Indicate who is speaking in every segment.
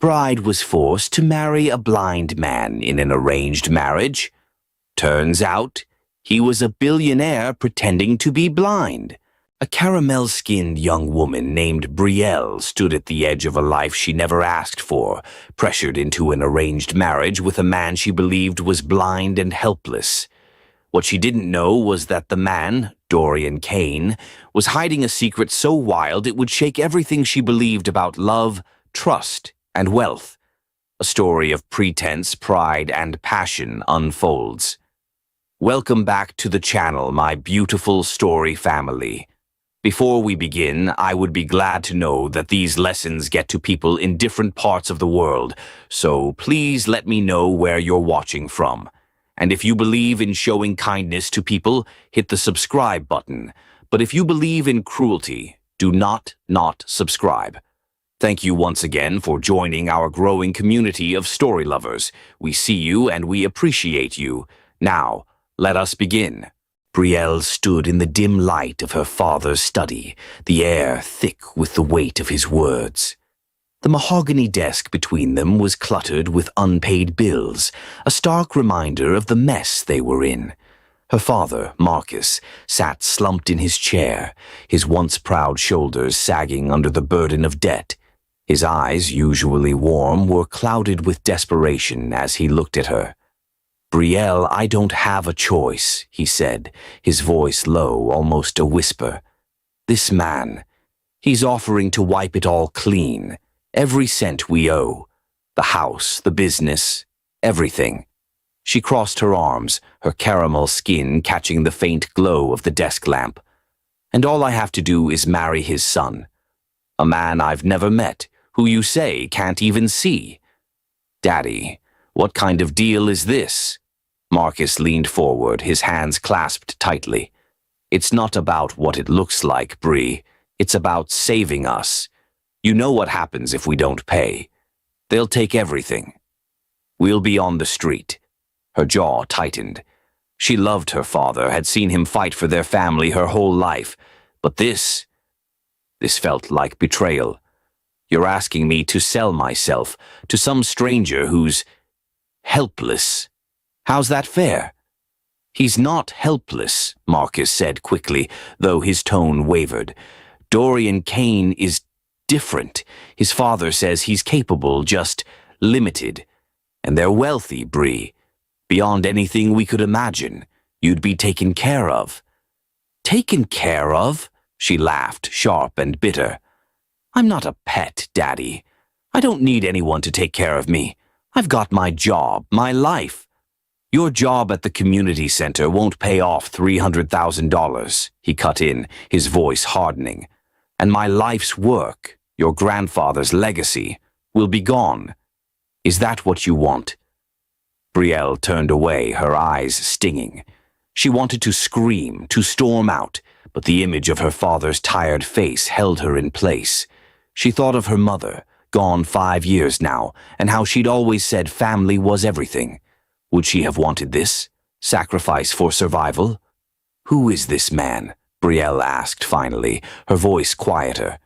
Speaker 1: bride was forced to marry a blind man in an arranged marriage. Turns out, he was a billionaire pretending to be blind. A caramel-skinned young woman named Brielle stood at the edge of a life she never asked for, pressured into an arranged marriage with a man she believed was blind and helpless. What she didn't know was that the man, Dorian Kane, was hiding a secret so wild it would shake everything she believed about love, trust, and wealth. A story of pretense, pride, and passion unfolds. Welcome back to the channel, my beautiful story family. Before we begin, I would be glad to know that these lessons get to people in different parts of the world, so please let me know where you're watching from. And if you believe in showing kindness to people, hit the subscribe button. But if you believe in cruelty, do not subscribe. Thank you once again for joining our growing community of story lovers. We see you and we appreciate you. Now, let us begin. Brielle stood in the dim light of her father's study, the air thick with the weight of his words. The mahogany desk between them was cluttered with unpaid bills, a stark reminder of the mess they were in. Her father, Marcus, sat slumped in his chair, his once proud shoulders sagging under the burden of debt. His eyes, usually warm, were clouded with desperation as he looked at her. "Brielle, I don't have a choice," he said, his voice low, almost a whisper. "This man, he's offering to wipe it all clean. Every cent we owe. The house, the business, everything." She crossed her arms, her caramel skin catching the faint glow of the desk lamp. "And all I have to do is marry his son. A man I've never met, who you say can't even see." "Daddy, what kind of deal is this?" Marcus leaned forward, his hands clasped tightly. "It's not about what it looks like, Bree. It's about saving us. You know what happens if we don't pay. They'll take everything. We'll be on the street." Her jaw tightened. She loved her father, had seen him fight for their family her whole life. But this felt like betrayal. "You're asking me to sell myself to some stranger who's helpless. How's that fair?" "He's not helpless," Marcus said quickly, though his tone wavered. "Dorian Kane is different. His father says he's capable, just limited. And they're wealthy, Bree. Beyond anything we could imagine. You'd be taken care of." "Taken care of?" She laughed, sharp and bitter. "I'm not a pet, Daddy. I don't need anyone to take care of me. I've got my job, my life." "Your job at the community center won't pay off $300,000, he cut in, his voice hardening. "And my life's work, your grandfather's legacy, will be gone. Is that what you want?" Brielle turned away, her eyes stinging. She wanted to scream, to storm out, but the image of her father's tired face held her in place. She thought of her mother, gone 5 years now, and how she'd always said family was everything. Would she have wanted this? Sacrifice for survival? "Who is this man?" Brielle asked finally, her voice quieter.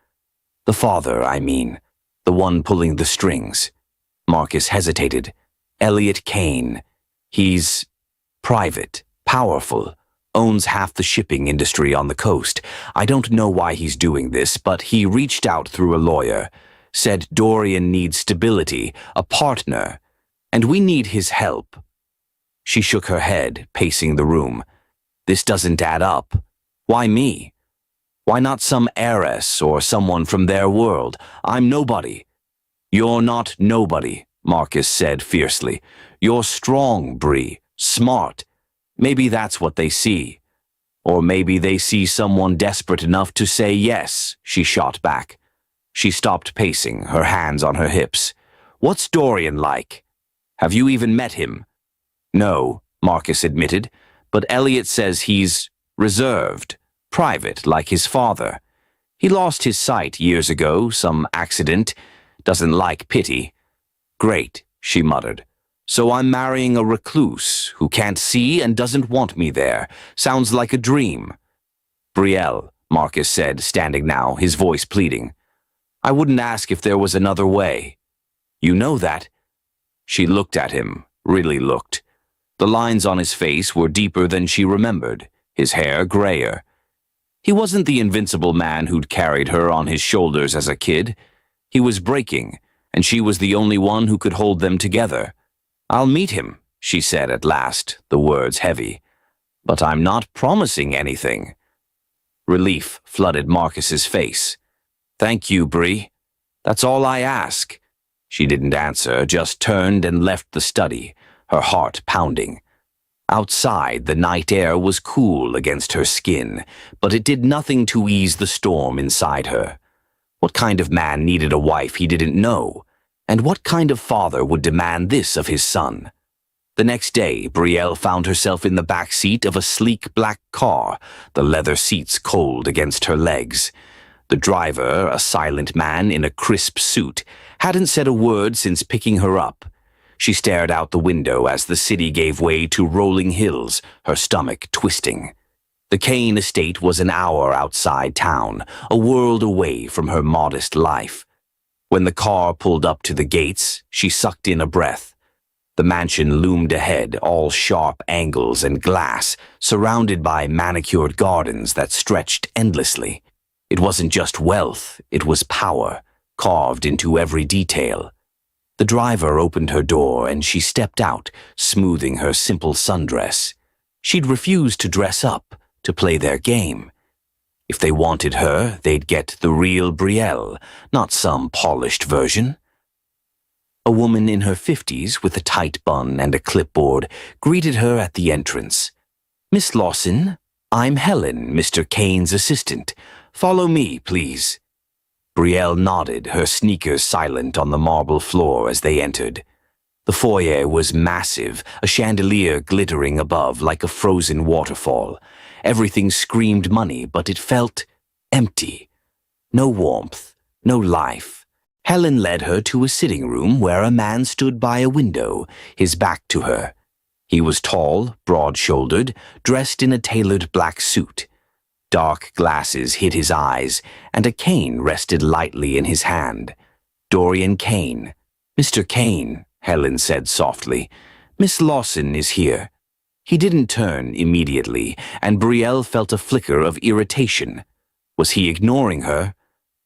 Speaker 1: "The father, I mean. The one pulling the strings." Marcus hesitated. "Elliot Kane. He's private, powerful, owns half the shipping industry on the coast. I don't know why he's doing this, but he reached out through a lawyer. Said Dorian needs stability, a partner, and we need his help." She shook her head, pacing the room. "This doesn't add up. Why me? Why not some heiress or someone from their world? I'm nobody." "You're not nobody," Marcus said fiercely. "You're strong, Bree, smart. Maybe that's what they see. Or maybe they see someone desperate enough to say yes," she shot back. She stopped pacing, her hands on her hips. "What's Dorian like? Have you even met him?" "No," Marcus admitted, "but Elliot says he's reserved, private, like his father. He lost his sight years ago, some accident. Doesn't like pity." "Great," she muttered. "So I'm marrying a recluse who can't see and doesn't want me there. Sounds like a dream." "Brielle," Marcus said, standing now, his voice pleading. "I wouldn't ask if there was another way." You know that?" She looked at him, really looked. The lines on his face were deeper than she remembered, his hair grayer. He wasn't the invincible man who'd carried her on his shoulders as a kid. He was breaking, and she was the only one who could hold them together. "I'll meet him," she said at last, the words heavy. "But I'm not promising anything." Relief flooded Marcus's face. "Thank you, Bree. That's all I ask." She didn't answer, just turned and left the study, her heart pounding. Outside, the night air was cool against her skin, but it did nothing to ease the storm inside her. What kind of man needed a wife he didn't know? And what kind of father would demand this of his son? The next day, Brielle found herself in the back seat of a sleek black car, the leather seats cold against her legs. The driver, a silent man in a crisp suit, hadn't said a word since picking her up. She stared out the window as the city gave way to rolling hills, her stomach twisting. The Kane estate was an hour outside town, a world away from her modest life. When the car pulled up to the gates, she sucked in a breath. The mansion loomed ahead, all sharp angles and glass, surrounded by manicured gardens that stretched endlessly. It wasn't just wealth, it was power, carved into every detail. The driver opened her door and she stepped out, smoothing her simple sundress. She'd refused to dress up, to play their game. If they wanted her, they'd get the real Brielle, not some polished version. A woman in her 50s with a tight bun and a clipboard greeted her at the entrance. "Miss Lawson, I'm Helen, Mr. Kane's assistant. Follow me, please." Brielle nodded, her sneakers silent on the marble floor as they entered. The foyer was massive, a chandelier glittering above like a frozen waterfall. Everything screamed money, but it felt empty. No warmth, no life. Helen led her to a sitting room where a man stood by a window, his back to her. He was tall, broad-shouldered, dressed in a tailored black suit. Dark glasses hid his eyes, and a cane rested lightly in his hand. "Dorian Kane." "Mr. Kane," Helen said softly. "Miss Lawson is here." He didn't turn immediately, and Brielle felt a flicker of irritation. Was he ignoring her?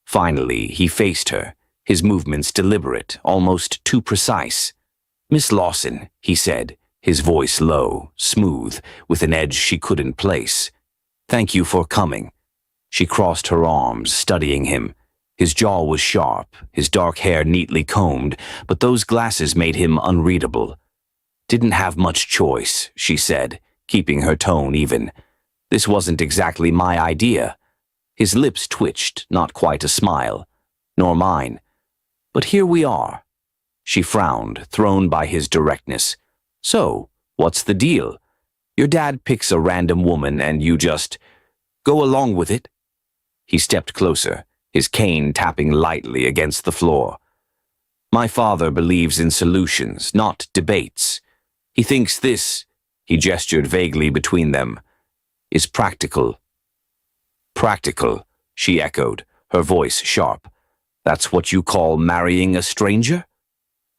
Speaker 1: Finally, he faced her, his movements deliberate, almost too precise. "Miss Lawson," he said, his voice low, smooth, with an edge she couldn't place. "Thank you for coming." She crossed her arms, studying him. His jaw was sharp, his dark hair neatly combed, but those glasses made him unreadable. "Didn't have much choice," she said, keeping her tone even. "This wasn't exactly my idea." His lips twitched, not quite a smile. "Nor mine. But here we are." She frowned, thrown by his directness. "So, what's the deal? Your dad picks a random woman and you just go along with it?" He stepped closer, his cane tapping lightly against the floor. "My father believes in solutions, not debates. He thinks this," he gestured vaguely between them, "is practical." "Practical," she echoed, her voice sharp. "That's what you call marrying a stranger?"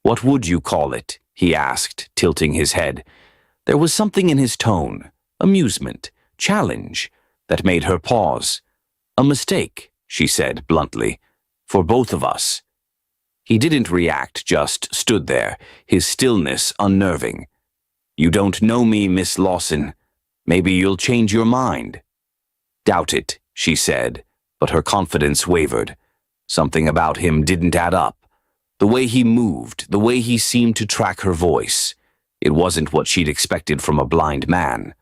Speaker 1: "What would you call it?" he asked, tilting his head. There was something in his tone, amusement, challenge, that made her pause. "A mistake," she said bluntly, "for both of us." He didn't react, just stood there, his stillness unnerving. "You don't know me, Miss Lawson. Maybe you'll change your mind." "Doubt it," she said, but her confidence wavered. Something about him didn't add up. The way he moved, the way he seemed to track her voice. It wasn't what she'd expected from a blind man.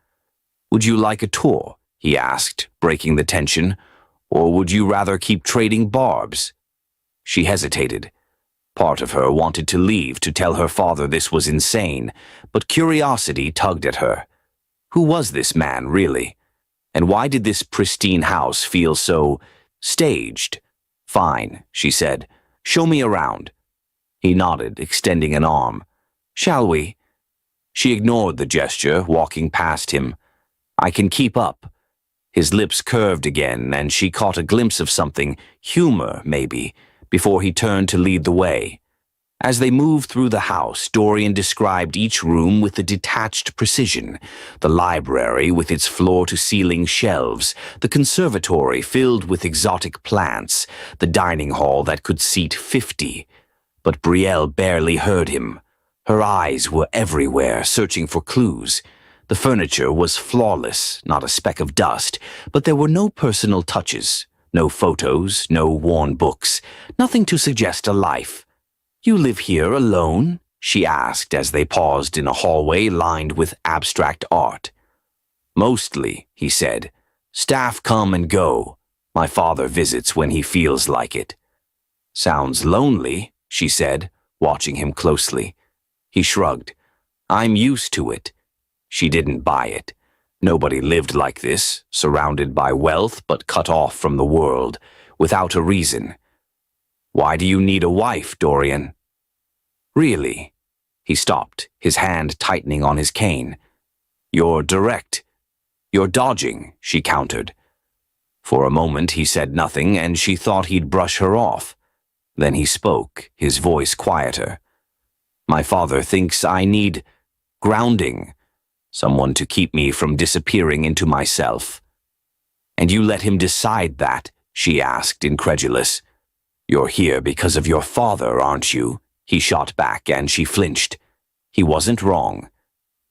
Speaker 1: "Would you like a tour?" he asked, breaking the tension. "Or would you rather keep trading barbs?" She hesitated. Part of her wanted to leave to tell her father this was insane, but curiosity tugged at her. Who was this man, really? And why did this pristine house feel so staged? "Fine," she said. "Show me around." He nodded, extending an arm. "Shall we?" She ignored the gesture, walking past him. "I can keep up." His lips curved again, and she caught a glimpse of something, humor, maybe, before he turned to lead the way. As they moved through the house, Dorian described each room with a detached precision. The library with its floor-to-ceiling shelves, the conservatory filled with exotic plants, the dining hall that could seat 50. But Brielle barely heard him. Her eyes were everywhere, searching for clues. The furniture was flawless, not a speck of dust, but there were no personal touches, no photos, no worn books, nothing to suggest a life. "You live here alone?" she asked as they paused in a hallway lined with abstract art. "Mostly," he said. "Staff come and go. My father visits when he feels like it." "Sounds lonely," she said, watching him closely. He shrugged. "I'm used to it." She didn't buy it. Nobody lived like this, surrounded by wealth but cut off from the world, without a reason. "Why do you need a wife, Dorian?" "Really?" He stopped, his hand tightening on his cane. "You're direct. You're dodging," she countered. For a moment he said nothing, and she thought he'd brush her off. Then he spoke, his voice quieter. "My father thinks I need grounding, someone to keep me from disappearing into myself." "And you let him decide that?" she asked, incredulous. "You're here because of your father, aren't you?" He shot back, and she flinched. He wasn't wrong.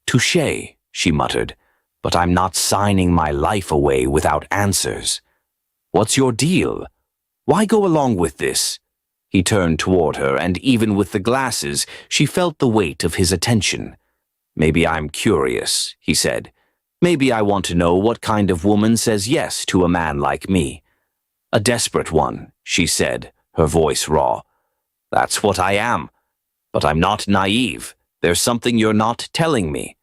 Speaker 1: "Touché," she muttered, "but I'm not signing my life away without answers. What's your deal? Why go along with this?" He turned toward her, and even with the glasses, she felt the weight of his attention. "Maybe I'm curious," he said. "Maybe I want to know what kind of woman says yes to a man like me." "A desperate one," she said, her voice raw. "That's what I am. But I'm not naive. There's something you're not telling me."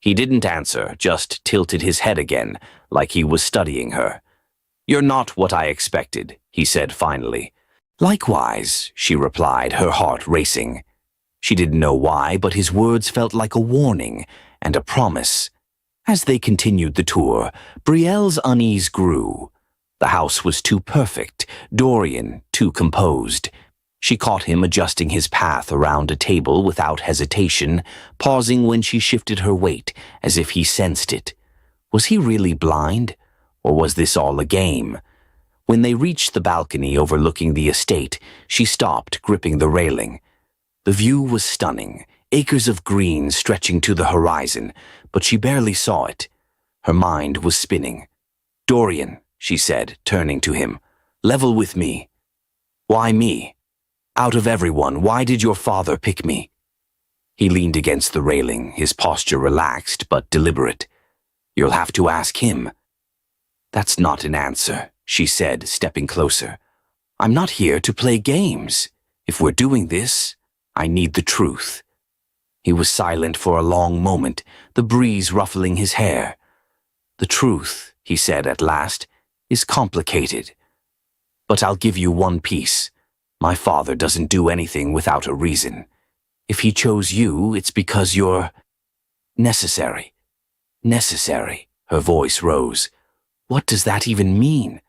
Speaker 1: He didn't answer, just tilted his head again, like he was studying her. "You're not what I expected," he said finally. "Likewise," she replied, her heart racing. She didn't know why, but his words felt like a warning and a promise. As they continued the tour, Brielle's unease grew. The house was too perfect, Dorian too composed. She caught him adjusting his path around a table without hesitation, pausing when she shifted her weight, as if he sensed it. Was he really blind? Or was this all a game? When they reached the balcony overlooking the estate, she stopped, gripping the railing. The view was stunning, acres of green stretching to the horizon, but she barely saw it. Her mind was spinning. "Dorian," she said, turning to him, "level with me." "Why me? Out of everyone, why did your father pick me?" He leaned against the railing, his posture relaxed but deliberate. "You'll have to ask him." "That's not an answer," she said, stepping closer. "I'm not here to play games. If we're doing this, I need the truth." He was silent for a long moment, the breeze ruffling his hair. "The truth," he said at last, "is complicated. But I'll give you one piece. My father doesn't do anything without a reason. If he chose you, it's because you're necessary." "Necessary," her voice rose. "What does that even mean?"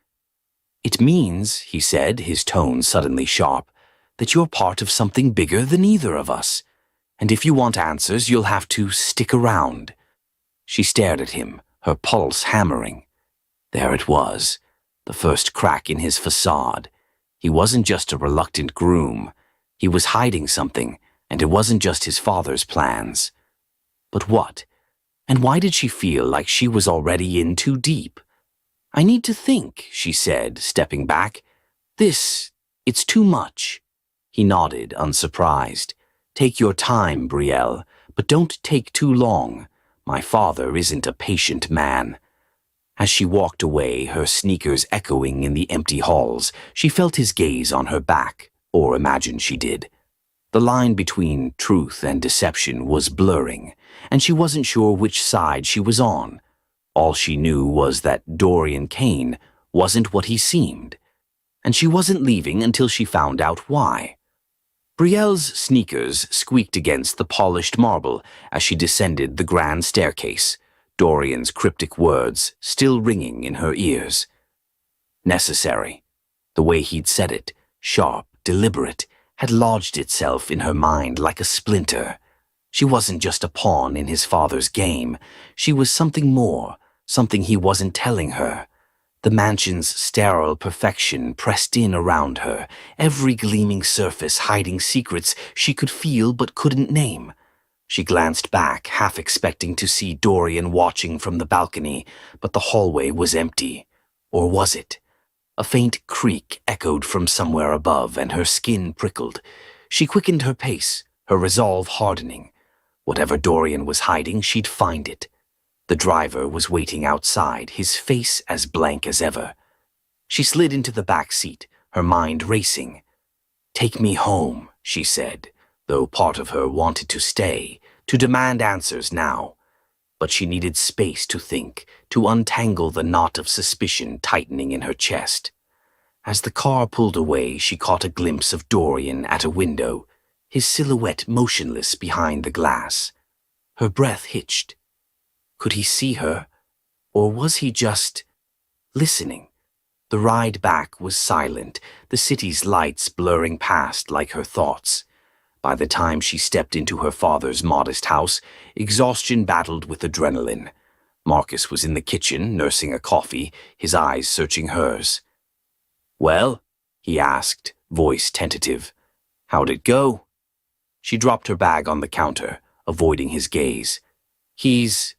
Speaker 1: "It means," he said, his tone suddenly sharp, "that you're part of something bigger than either of us. And if you want answers, you'll have to stick around." She stared at him, her pulse hammering. There it was, the first crack in his facade. He wasn't just a reluctant groom. He was hiding something, and it wasn't just his father's plans. But what? And why did she feel like she was already in too deep? "I need to think," she said, stepping back. It's too much." He nodded, unsurprised. "Take your time, Brielle, but don't take too long. My father isn't a patient man." As she walked away, her sneakers echoing in the empty halls, she felt his gaze on her back, or imagined she did. The line between truth and deception was blurring, and she wasn't sure which side she was on. All she knew was that Dorian Kane wasn't what he seemed, and she wasn't leaving until she found out why. Brielle's sneakers squeaked against the polished marble as she descended the grand staircase, Dorian's cryptic words still ringing in her ears. Necessary. The way he'd said it, sharp, deliberate, had lodged itself in her mind like a splinter. She wasn't just a pawn in his father's game. She was something more, something he wasn't telling her. The mansion's sterile perfection pressed in around her, every gleaming surface hiding secrets she could feel but couldn't name. She glanced back, half expecting to see Dorian watching from the balcony, but the hallway was empty. Or was it? A faint creak echoed from somewhere above, and her skin prickled. She quickened her pace, her resolve hardening. Whatever Dorian was hiding, she'd find it. The driver was waiting outside, his face as blank as ever. She slid into the back seat, her mind racing. "Take me home," she said, though part of her wanted to stay, to demand answers now. But she needed space to think, to untangle the knot of suspicion tightening in her chest. As the car pulled away, she caught a glimpse of Dorian at a window, his silhouette motionless behind the glass. Her breath hitched. Could he see her? Or was he just listening? The ride back was silent, the city's lights blurring past like her thoughts. By the time she stepped into her father's modest house, exhaustion battled with adrenaline. Marcus was in the kitchen, nursing a coffee, his eyes searching hers. "Well?" he asked, voice tentative. "How'd it go?" She dropped her bag on the counter, avoiding his gaze. "He's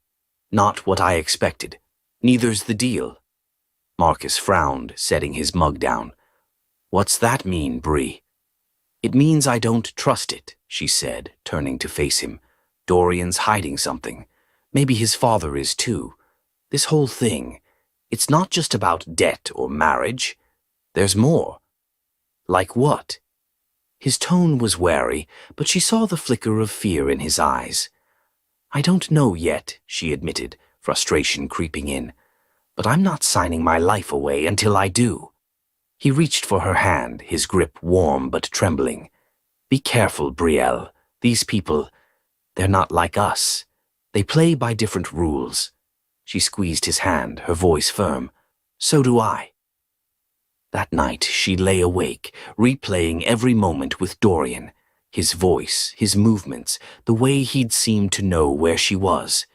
Speaker 1: not what I expected. Neither's the deal." Marcus frowned, setting his mug down. "What's that mean, Bree?" "It means I don't trust it," she said, turning to face him. "Dorian's hiding something. Maybe his father is too. This whole thing, it's not just about debt or marriage. There's more." "Like what?" His tone was wary, but she saw the flicker of fear in his eyes. "I don't know yet," she admitted, frustration creeping in. "But I'm not signing my life away until I do." He reached for her hand, his grip warm but trembling. "Be careful, Brielle. These people, they're not like us. They play by different rules." She squeezed his hand, her voice firm. "So do I." That night, she lay awake, replaying every moment with Dorian. His voice, his movements, the way he'd seemed to know where she was.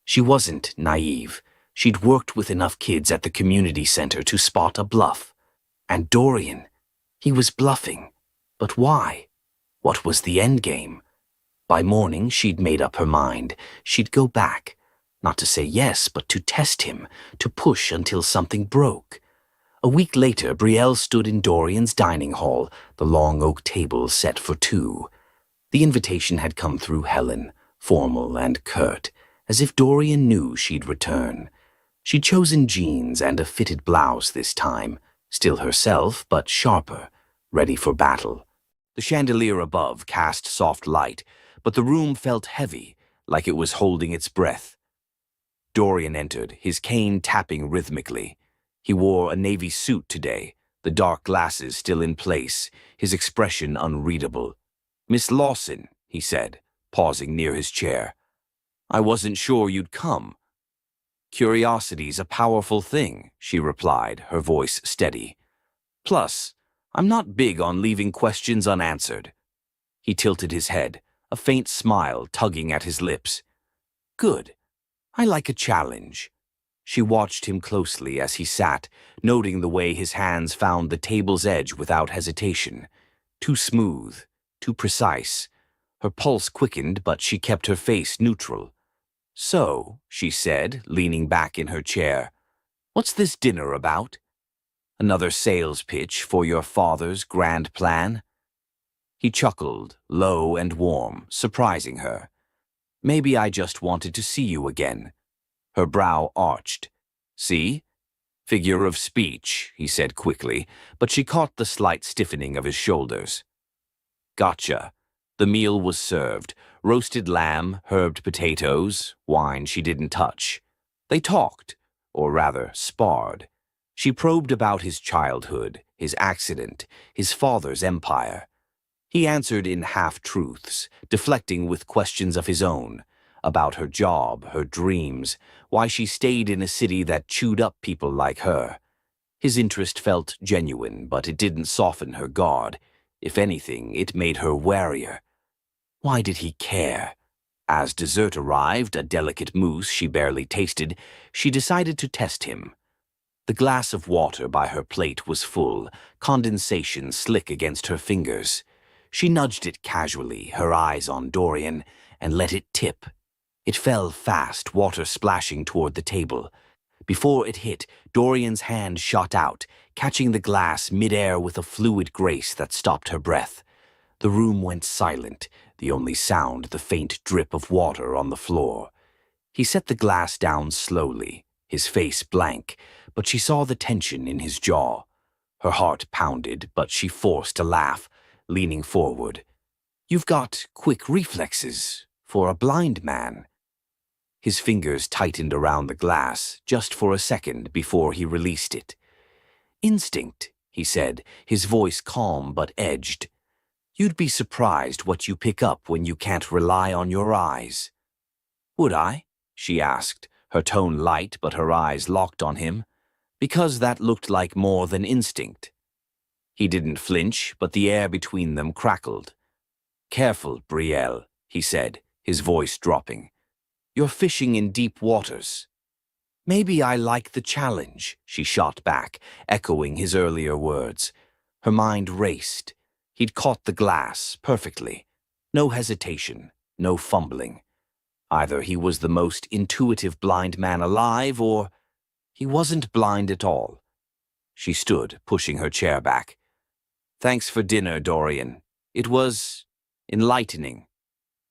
Speaker 1: She wasn't naive. She'd worked with enough kids at the community center to spot a bluff. And Dorian, he was bluffing. But why? What was the end game? By morning, she'd made up her mind. She'd go back. Not to say yes, but to test him, to push until something broke. A week later, Brielle stood in Dorian's dining hall, the long oak table set for two. The invitation had come through Helen, formal and curt, as if Dorian knew she'd return. She'd chosen jeans and a fitted blouse this time, still herself, but sharper, ready for battle. The chandelier above cast soft light, but the room felt heavy, like it was holding its breath. Dorian entered, his cane tapping rhythmically. He wore a navy suit today, the dark glasses still in place, his expression unreadable. "Miss Lawson," he said, pausing near his chair. "I wasn't sure you'd come." "Curiosity's a powerful thing," she replied, her voice steady. "Plus, I'm not big on leaving questions unanswered." He tilted his head, a faint smile tugging at his lips. "Good. I like a challenge." She watched him closely as he sat, noting the way his hands found the table's edge without hesitation. Too smooth, too precise. Her pulse quickened, but she kept her face neutral. "So," she said, leaning back in her chair, "what's this dinner about? Another sales pitch for your father's grand plan?" He chuckled, low and warm, surprising her. "Maybe I just wanted to see you again." Her brow arched. "See? Figure of speech," he said quickly, but she caught the slight stiffening of his shoulders. "Gotcha." The meal was served. Roasted lamb, herbed potatoes, wine she didn't touch. They talked, or rather sparred. She probed about his childhood, his accident, his father's empire. He answered in half-truths, deflecting with questions of his own, about her job, her dreams, why she stayed in a city that chewed up people like her. His interest felt genuine, but it didn't soften her guard. If anything, it made her warier. Why did he care? As dessert arrived, a delicate mousse she barely tasted, she decided to test him. The glass of water by her plate was full, condensation slick against her fingers. She nudged it casually, her eyes on Dorian, and let it tip. It fell fast, water splashing toward the table. Before it hit, Dorian's hand shot out, catching the glass midair with a fluid grace that stopped her breath. The room went silent, the only sound the faint drip of water on the floor. He set the glass down slowly, his face blank, but she saw the tension in his jaw. Her heart pounded, but she forced a laugh, leaning forward. "You've got quick reflexes for a blind man." His fingers tightened around the glass just for a second before he released it. "Instinct," he said, his voice calm but edged. "You'd be surprised what you pick up when you can't rely on your eyes." "Would I?" she asked, her tone light but her eyes locked on him. "Because that looked like more than instinct." He didn't flinch, but the air between them crackled. "Careful, Brielle," he said, his voice dropping. "You're fishing in deep waters." "Maybe I like the challenge," she shot back, echoing his earlier words. Her mind raced. He'd caught the glass perfectly. No hesitation, no fumbling. Either he was the most intuitive blind man alive, or he wasn't blind at all. She stood, pushing her chair back. "Thanks for dinner, Dorian. It was enlightening."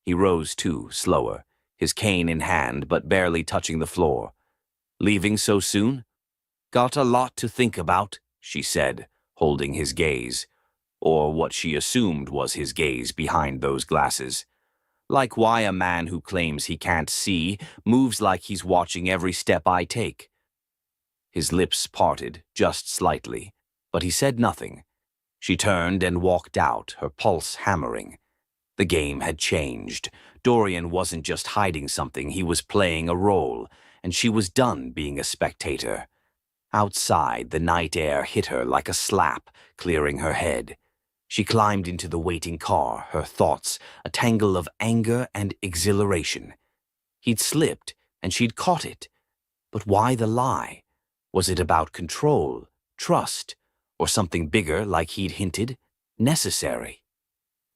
Speaker 1: He rose too, slower, his cane in hand but barely touching the floor. "Leaving so soon?" "Got a lot to think about," she said, holding his gaze, or what she assumed was his gaze behind those glasses. "Like why a man who claims he can't see moves like he's watching every step I take." His lips parted, just slightly, but he said nothing. She turned and walked out, her pulse hammering. The game had changed. Dorian wasn't just hiding something, he was playing a role, and she was done being a spectator. Outside, the night air hit her like a slap, clearing her head. She climbed into the waiting car, her thoughts a tangle of anger and exhilaration. He'd slipped, and she'd caught it. But why the lie? Was it about control, trust, or something bigger like he'd hinted? Necessary.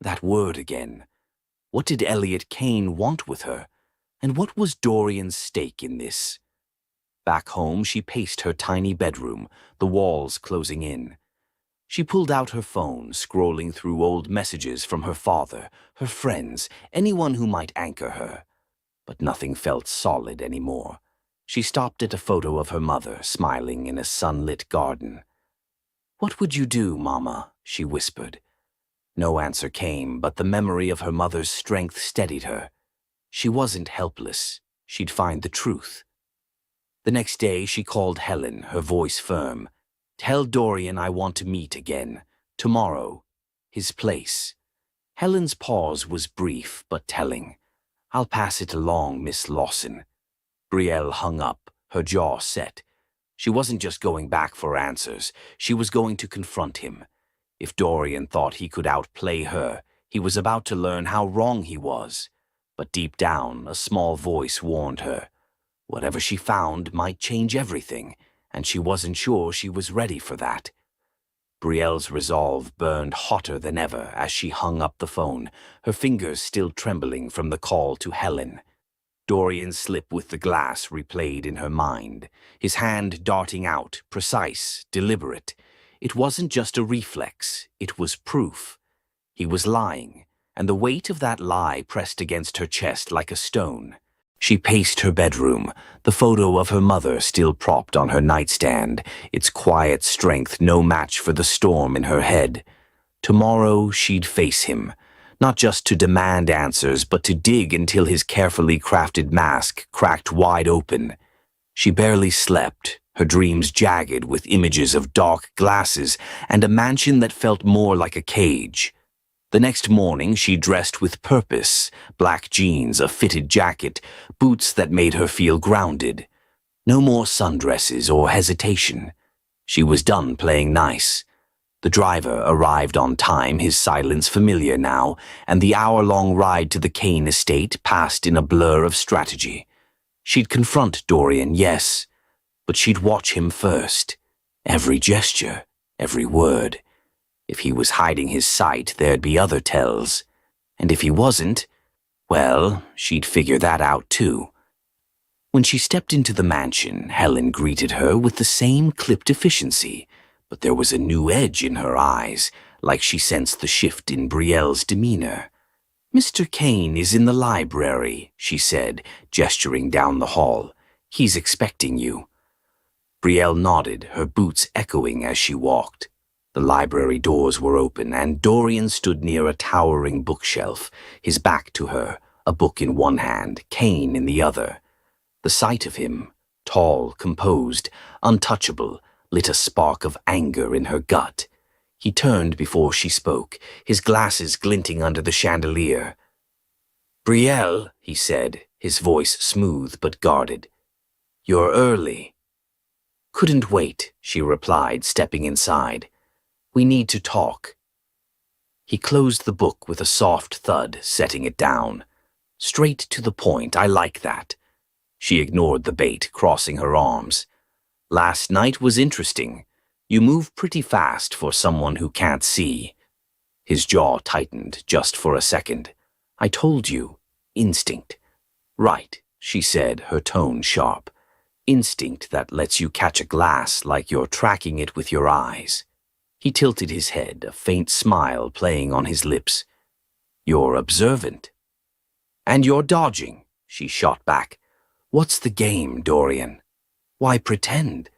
Speaker 1: That word again. What did Elliot Kane want with her? And what was Dorian's stake in this? Back home, she paced her tiny bedroom, the walls closing in. She pulled out her phone, scrolling through old messages from her father, her friends, anyone who might anchor her. But nothing felt solid anymore. She stopped at a photo of her mother, smiling in a sunlit garden. "What would you do, Mama?" she whispered. No answer came, but the memory of her mother's strength steadied her. She wasn't helpless. She'd find the truth. The next day, she called Helen, her voice firm. "Tell Dorian I want to meet again. Tomorrow. His place." Helen's pause was brief but telling. "I'll pass it along, Miss Lawson." Brielle hung up, her jaw set. She wasn't just going back for answers. She was going to confront him. If Dorian thought he could outplay her, he was about to learn how wrong he was. But deep down, a small voice warned her. Whatever she found might change everything, and she wasn't sure she was ready for that. Brielle's resolve burned hotter than ever as she hung up the phone, her fingers still trembling from the call to Helen. Dorian's slip with the glass replayed in her mind, his hand darting out, precise, deliberate. It wasn't just a reflex, it was proof. He was lying, and the weight of that lie pressed against her chest like a stone. She paced her bedroom, the photo of her mother still propped on her nightstand, its quiet strength no match for the storm in her head. Tomorrow she'd face him, not just to demand answers, but to dig until his carefully crafted mask cracked wide open. She barely slept, her dreams jagged with images of dark glasses and a mansion that felt more like a cage. The next morning she dressed with purpose, black jeans, a fitted jacket, boots that made her feel grounded. No more sundresses or hesitation. She was done playing nice. The driver arrived on time, his silence familiar now, and the hour-long ride to the Kane estate passed in a blur of strategy. She'd confront Dorian, yes, but she'd watch him first. Every gesture, every word. If he was hiding his sight, there'd be other tells. And if he wasn't, well, she'd figure that out too. When she stepped into the mansion, Helen greeted her with the same clipped efficiency, but there was a new edge in her eyes, like she sensed the shift in Brielle's demeanor. "Mr. Kane is in the library," she said, gesturing down the hall. "He's expecting you." Brielle nodded, her boots echoing as she walked. The library doors were open, and Dorian stood near a towering bookshelf, his back to her, a book in one hand, Kane in the other. The sight of him, tall, composed, untouchable, lit a spark of anger in her gut. He turned before she spoke, his glasses glinting under the chandelier. "Brielle," he said, his voice smooth but guarded. "You're early." "Couldn't wait," she replied, stepping inside. "We need to talk." He closed the book with a soft thud, setting it down. "Straight to the point, I like that." She ignored the bait, crossing her arms. "Last night was interesting. You move pretty fast for someone who can't see." His jaw tightened just for a second. "I told you. Instinct." "Right," she said, her tone sharp. "Instinct that lets you catch a glass like you're tracking it with your eyes." He tilted his head, a faint smile playing on his lips. "You're observant." "And you're dodging," she shot back. "What's the game, Dorian? Why pretend?"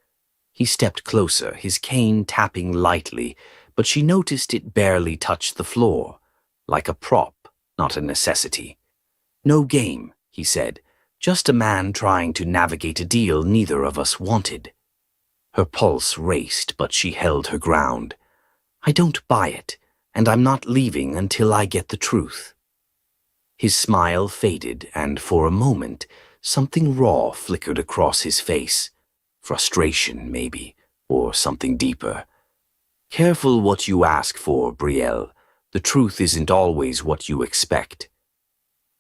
Speaker 1: He stepped closer, his cane tapping lightly, but she noticed it barely touched the floor, like a prop, not a necessity. "No game," he said, "just a man trying to navigate a deal neither of us wanted." Her pulse raced, but she held her ground. "I don't buy it, and I'm not leaving until I get the truth." His smile faded, and for a moment, something raw flickered across his face. Frustration, maybe, or something deeper. "Careful what you ask for, Brielle. The truth isn't always what you expect."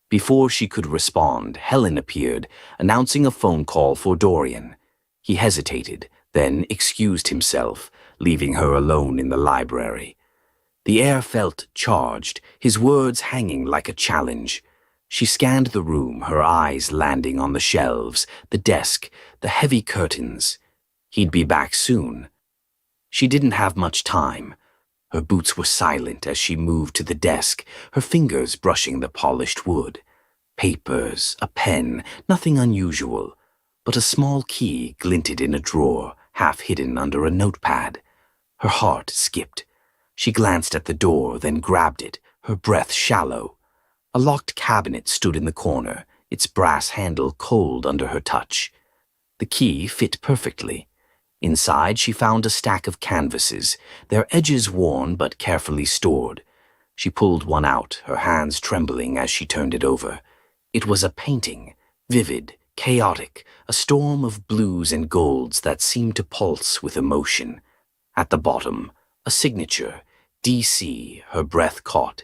Speaker 1: Before she could respond, Helen appeared, announcing a phone call for Dorian. He hesitated, then excused himself, leaving her alone in the library. The air felt charged, his words hanging like a challenge. She scanned the room, her eyes landing on the shelves, the desk, the heavy curtains. He'd be back soon. She didn't have much time. Her boots were silent as she moved to the desk, her fingers brushing the polished wood. Papers, a pen, nothing unusual, but a small key glinted in a drawer, half hidden under a notepad. Her heart skipped. She glanced at the door, then grabbed it, her breath shallow. A locked cabinet stood in the corner, its brass handle cold under her touch. The key fit perfectly. Inside, she found a stack of canvases, their edges worn but carefully stored. She pulled one out, her hands trembling as she turned it over. It was a painting, vivid, chaotic, a storm of blues and golds that seemed to pulse with emotion. At the bottom, a signature, D.C., her breath caught.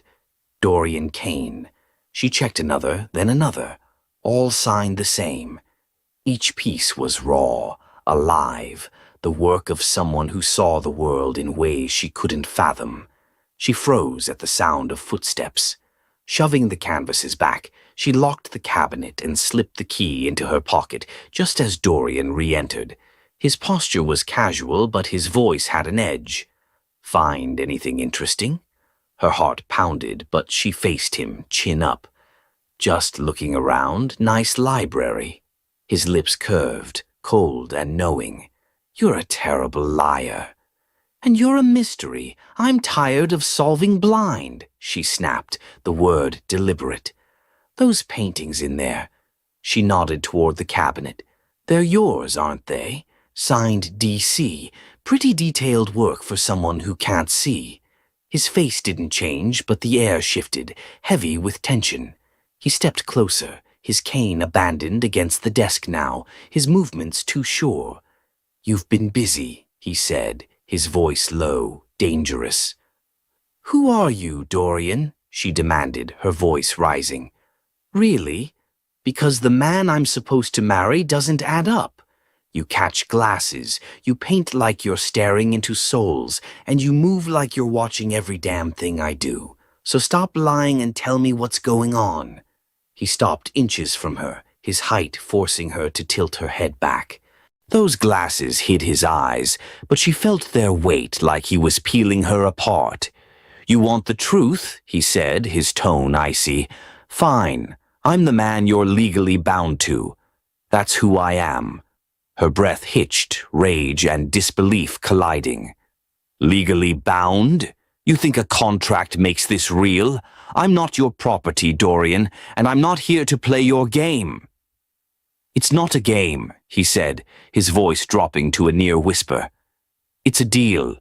Speaker 1: Dorian Kane. She checked another, then another, all signed the same. Each piece was raw, alive, the work of someone who saw the world in ways she couldn't fathom. She froze at the sound of footsteps. Shoving the canvases back, she locked the cabinet and slipped the key into her pocket just as Dorian re-entered. His posture was casual, but his voice had an edge. "Find anything interesting?" Her heart pounded, but she faced him, chin up. "Just looking around, nice library." His lips curved, cold and knowing. "You're a terrible liar." "And you're a mystery. I'm tired of solving blind," she snapped, the word deliberate. "Those paintings in there." She nodded toward the cabinet. "They're yours, aren't they? Signed D.C. Pretty detailed work for someone who can't see." His face didn't change, but the air shifted, heavy with tension. He stepped closer, his cane abandoned against the desk now, his movements too sure. "You've been busy," he said, his voice low, dangerous. "Who are you, Dorian?" she demanded, her voice rising. "Really? Because the man I'm supposed to marry doesn't add up. You catch glasses, you paint like you're staring into souls, and you move like you're watching every damn thing I do. So stop lying and tell me what's going on." He stopped inches from her, his height forcing her to tilt her head back. Those glasses hid his eyes, but she felt their weight like he was peeling her apart. "You want the truth?" he said, his tone icy. "Fine. I'm the man you're legally bound to. That's who I am." Her breath hitched, rage and disbelief colliding. "Legally bound? You think a contract makes this real? I'm not your property, Dorian, and I'm not here to play your game." "It's not a game," he said, his voice dropping to a near whisper. "It's a deal.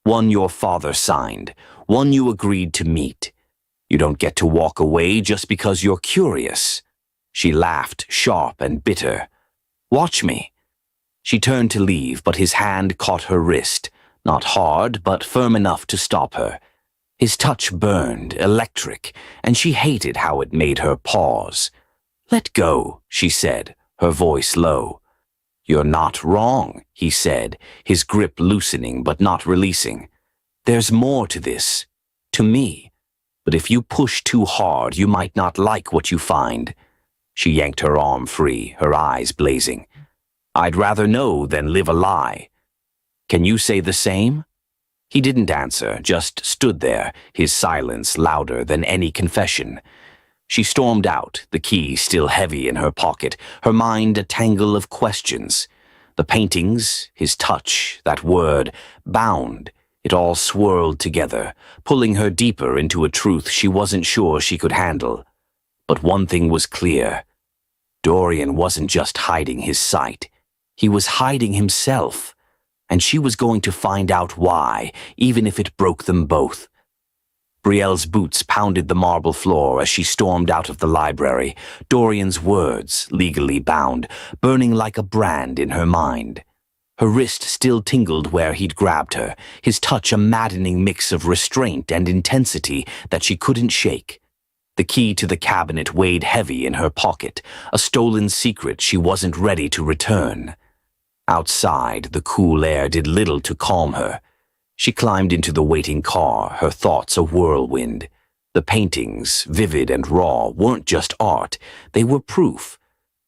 Speaker 1: One your father signed, one you agreed to meet. You don't get to walk away just because you're curious." She laughed, sharp and bitter. "Watch me." She turned to leave, but his hand caught her wrist, not hard, but firm enough to stop her. His touch burned, electric, and she hated how it made her pause. "Let go," she said, her voice low. "You're not wrong," he said, his grip loosening but not releasing. "There's more to this. To me. But if you push too hard, you might not like what you find." She yanked her arm free, her eyes blazing. "I'd rather know than live a lie. Can you say the same?" He didn't answer, just stood there, his silence louder than any confession. She stormed out, the key still heavy in her pocket, her mind a tangle of questions. The paintings, his touch, that word, bound, it all swirled together, pulling her deeper into a truth she wasn't sure she could handle. But one thing was clear. Dorian wasn't just hiding his sight. He was hiding himself, and she was going to find out why, even if it broke them both. Brielle's boots pounded the marble floor as she stormed out of the library, Dorian's words, legally bound, burning like a brand in her mind. Her wrist still tingled where he'd grabbed her, his touch a maddening mix of restraint and intensity that she couldn't shake. The key to the cabinet weighed heavy in her pocket, a stolen secret she wasn't ready to return. Outside, the cool air did little to calm her. She climbed into the waiting car, her thoughts a whirlwind. The paintings, vivid and raw, weren't just art, they were proof.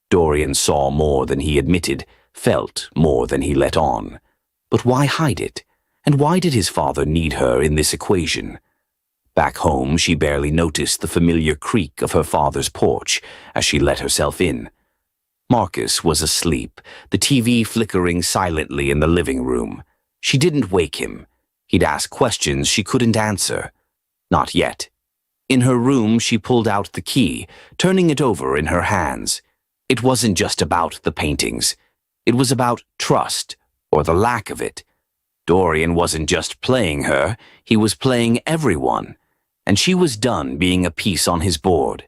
Speaker 1: Dorian saw more than he admitted, felt more than he let on. But why hide it? And why did his father need her in this equation? Back home, she barely noticed the familiar creak of her father's porch as she let herself in. Marcus was asleep, the TV flickering silently in the living room. She didn't wake him. He'd ask questions she couldn't answer. Not yet. In her room, she pulled out the key, turning it over in her hands. It wasn't just about the paintings. It was about trust, or the lack of it. Dorian wasn't just playing her, he was playing everyone. And she was done being a piece on his board.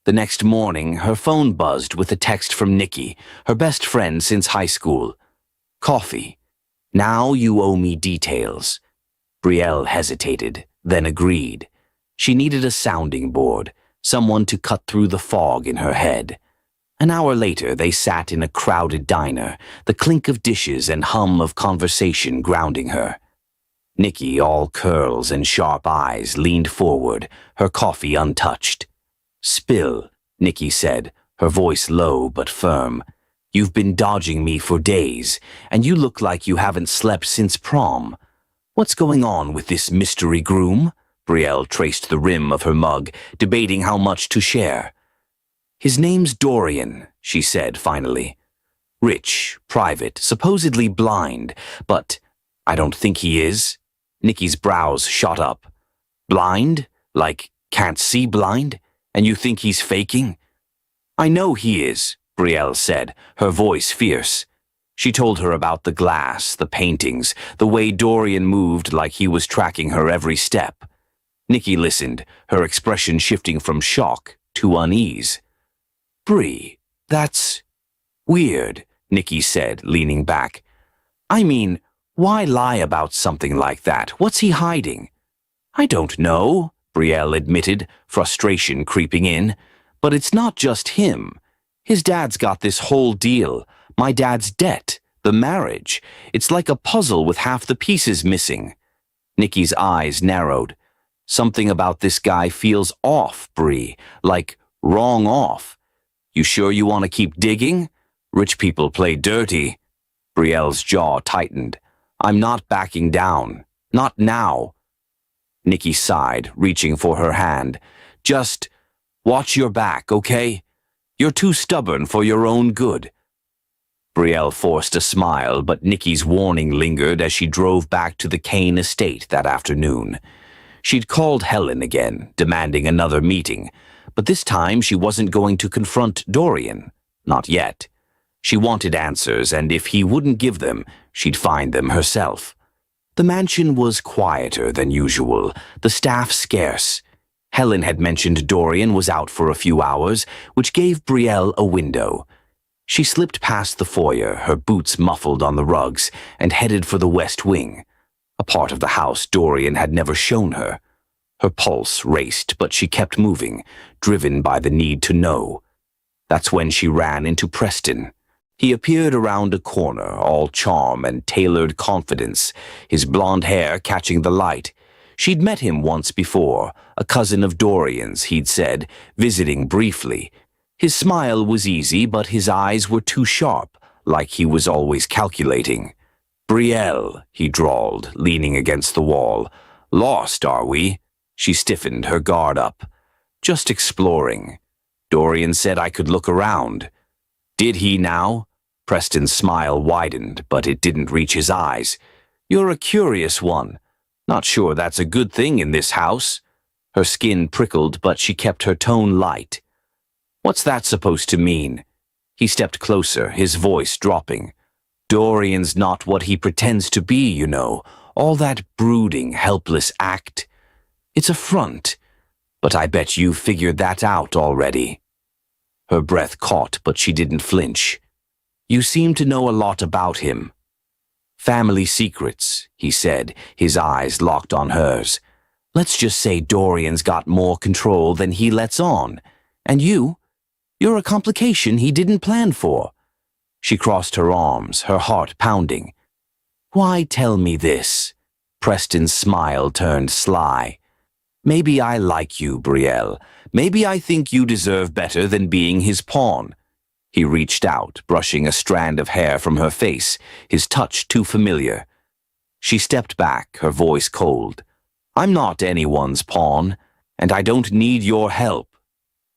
Speaker 1: The next morning, her phone buzzed with a text from Nikki, her best friend since high school. "Coffee. Now you owe me details." Brielle hesitated, then agreed. She needed a sounding board, someone to cut through the fog in her head. An hour later, they sat in a crowded diner, the clink of dishes and hum of conversation grounding her. Nikki, all curls and sharp eyes, leaned forward, her coffee untouched. "Spill," Nikki said, her voice low but firm. "You've been dodging me for days, and you look like you haven't slept since prom. What's going on with this mystery groom?" Brielle traced the rim of her mug, debating how much to share. "His name's Dorian," she said finally. "Rich, private, supposedly blind, but I don't think he is." Nikki's brows shot up. "Blind? Like, can't see blind? And you think he's faking?" "I know he is," Brielle said, her voice fierce. She told her about the glass, the paintings, the way Dorian moved like he was tracking her every step. Nikki listened, her expression shifting from shock to unease. "Brie, that's weird," Nikki said, leaning back. "I mean, Why lie about something like that? What's he hiding? I don't know, Brielle admitted, frustration creeping in. But it's not just him. His dad's got this whole deal. My dad's debt, the marriage. It's like a puzzle with half the pieces missing. Nikki's eyes narrowed. Something about this guy feels off, Brie, like wrong off. You sure you want to keep digging? Rich people play dirty. Brielle's jaw tightened. I'm not backing down. Not now. Nikki sighed, reaching for her hand. Just watch your back, okay? You're too stubborn for your own good. Brielle forced a smile, but Nikki's warning lingered as she drove back to the Kane estate that afternoon. She'd called Helen again, demanding another meeting, but this time she wasn't going to confront Dorian. Not yet. She wanted answers, and if he wouldn't give them, she'd find them herself. The mansion was quieter than usual, the staff scarce. Helen had mentioned Dorian was out for a few hours, which gave Brielle a window. She slipped past the foyer, her boots muffled on the rugs, and headed for the west wing, a part of the house Dorian had never shown her. Her pulse raced, but she kept moving, driven by the need to know. That's when she ran into Preston. He appeared around a corner, all charm and tailored confidence, his blonde hair catching the light. She'd met him once before, a cousin of Dorian's, he'd said, visiting briefly. His smile was easy, but his eyes were too sharp, like he was always calculating. Brielle, he drawled, leaning against the wall. Lost, are we? She stiffened, her guard up. Just exploring. Dorian said I could look around. Did he now? Preston's smile widened, but it didn't reach his eyes. You're a curious one. Not sure that's a good thing in this house. Her skin prickled, but she kept her tone light. What's that supposed to mean? He stepped closer, his voice dropping. Dorian's not what he pretends to be, you know. All that brooding, helpless act. It's a front. But I bet you figured that out already. Her breath caught, but she didn't flinch. You seem to know a lot about him. Family secrets, he said, his eyes locked on hers. Let's just say Dorian's got more control than he lets on. And you're a complication he didn't plan for. She crossed her arms, her heart pounding. Why tell me this? Preston's smile turned sly. Maybe I like you, Brielle. Maybe I think you deserve better than being his pawn. He reached out, brushing a strand of hair from her face, his touch too familiar. She stepped back, her voice cold. I'm not anyone's pawn, and I don't need your help.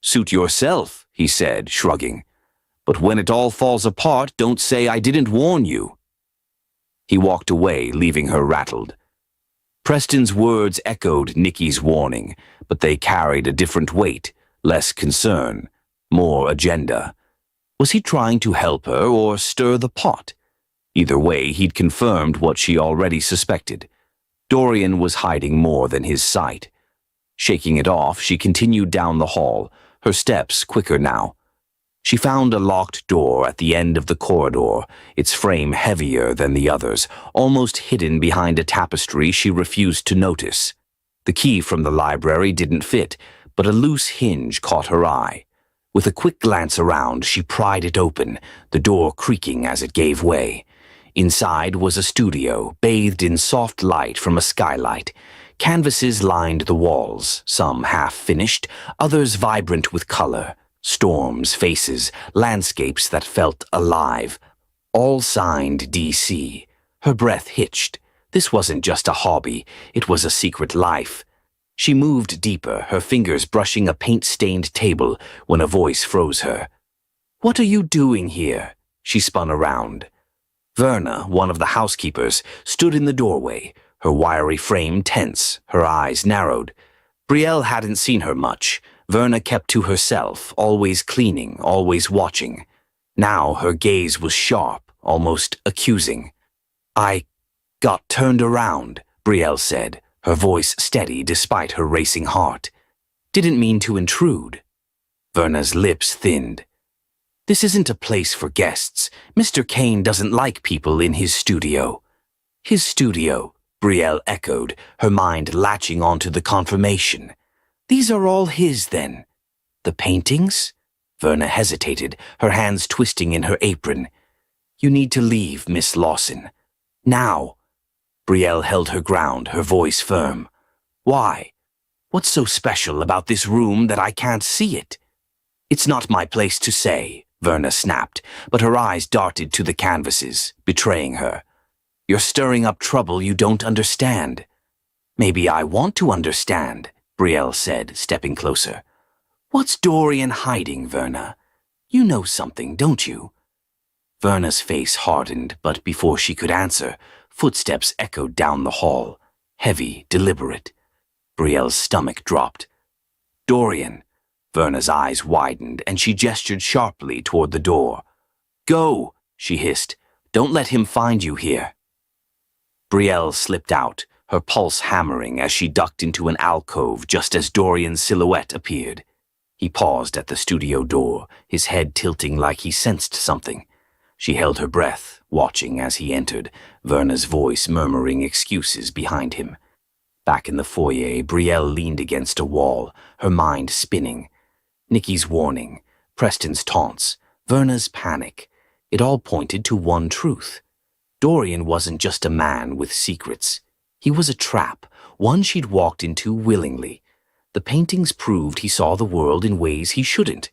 Speaker 1: Suit yourself, he said, shrugging. But when it all falls apart, don't say I didn't warn you. He walked away, leaving her rattled. Preston's words echoed Nikki's warning, but they carried a different weight, less concern, more agenda. Was he trying to help her or stir the pot? Either way, he'd confirmed what she already suspected. Dorian was hiding more than his sight. Shaking it off, she continued down the hall, her steps quicker now. She found a locked door at the end of the corridor, its frame heavier than the others, almost hidden behind a tapestry she refused to notice. The key from the library didn't fit, but a loose hinge caught her eye. With a quick glance around, she pried it open, the door creaking as it gave way. Inside was a studio, bathed in soft light from a skylight. Canvases lined the walls, some half-finished, others vibrant with color. Storms, faces, landscapes that felt alive. All signed D.C. Her breath hitched. This wasn't just a hobby, it was a secret life. She moved deeper, her fingers brushing a paint-stained table, when a voice froze her. What are you doing here? She spun around. Verna, one of the housekeepers, stood in the doorway, her wiry frame tense, her eyes narrowed. Brielle hadn't seen her much. Verna kept to herself, always cleaning, always watching. Now her gaze was sharp, almost accusing. I got turned around, Brielle said, her voice steady despite her racing heart. Didn't mean to intrude. Verna's lips thinned. This isn't a place for guests. Mr. Kane doesn't like people in his studio. His studio, Brielle echoed, her mind latching onto the confirmation. These are all his, then. The paintings? Verna hesitated, her hands twisting in her apron. You need to leave, Miss Lawson. Now. Brielle held her ground, her voice firm. Why? What's so special about this room that I can't see it? It's not my place to say, Verna snapped, but her eyes darted to the canvases, betraying her. You're stirring up trouble you don't understand. Maybe I want to understand, Brielle said, stepping closer. What's Dorian hiding, Verna? You know something, don't you? Verna's face hardened, but before she could answer, footsteps echoed down the hall, heavy, deliberate. Brielle's stomach dropped. Dorian. Verna's eyes widened, and she gestured sharply toward the door. Go, she hissed. Don't let him find you here. Brielle slipped out, her pulse hammering as she ducked into an alcove just as Dorian's silhouette appeared. He paused at the studio door, his head tilting like he sensed something. She held her breath, watching as he entered, Verna's voice murmuring excuses behind him. Back in the foyer, Brielle leaned against a wall, her mind spinning. Nikki's warning, Preston's taunts, Verna's panic. It all pointed to one truth. Dorian wasn't just a man with secrets. He was a trap, one she'd walked into willingly. The paintings proved he saw the world in ways he shouldn't.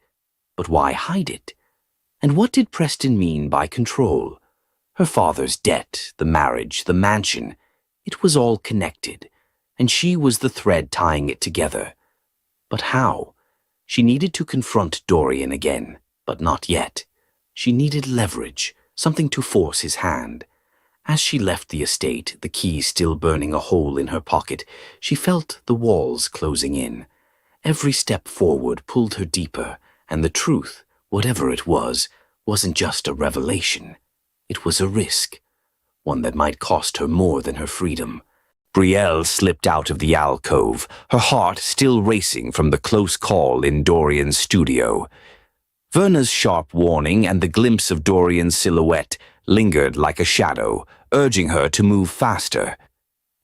Speaker 1: But why hide it? And what did Preston mean by control? Her father's debt, the marriage, the mansion. It was all connected, and she was the thread tying it together. But how? She needed to confront Dorian again, but not yet. She needed leverage, something to force his hand. As she left the estate, the key still burning a hole in her pocket, she felt the walls closing in. Every step forward pulled her deeper, and the truth, whatever it was, wasn't just a revelation. It was a risk, one that might cost her more than her freedom. Brielle slipped out of the alcove, her heart still racing from the close call in Dorian's studio. Verna's sharp warning and the glimpse of Dorian's silhouette lingered like a shadow, urging her to move faster.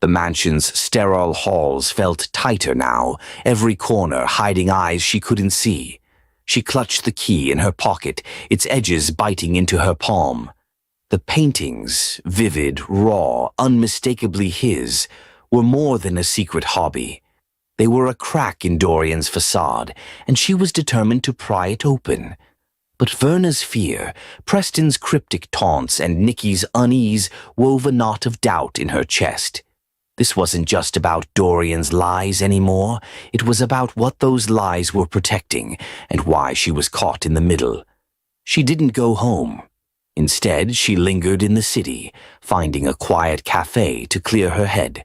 Speaker 1: The mansion's sterile halls felt tighter now, every corner hiding eyes she couldn't see. She clutched the key in her pocket, its edges biting into her palm. The paintings, vivid, raw, unmistakably his, were more than a secret hobby. They were a crack in Dorian's facade, and she was determined to pry it open. But Verna's fear, Preston's cryptic taunts, and Nikki's unease wove a knot of doubt in her chest. This wasn't just about Dorian's lies anymore. It was about what those lies were protecting and why she was caught in the middle. She didn't go home. Instead, she lingered in the city, finding a quiet cafe to clear her head.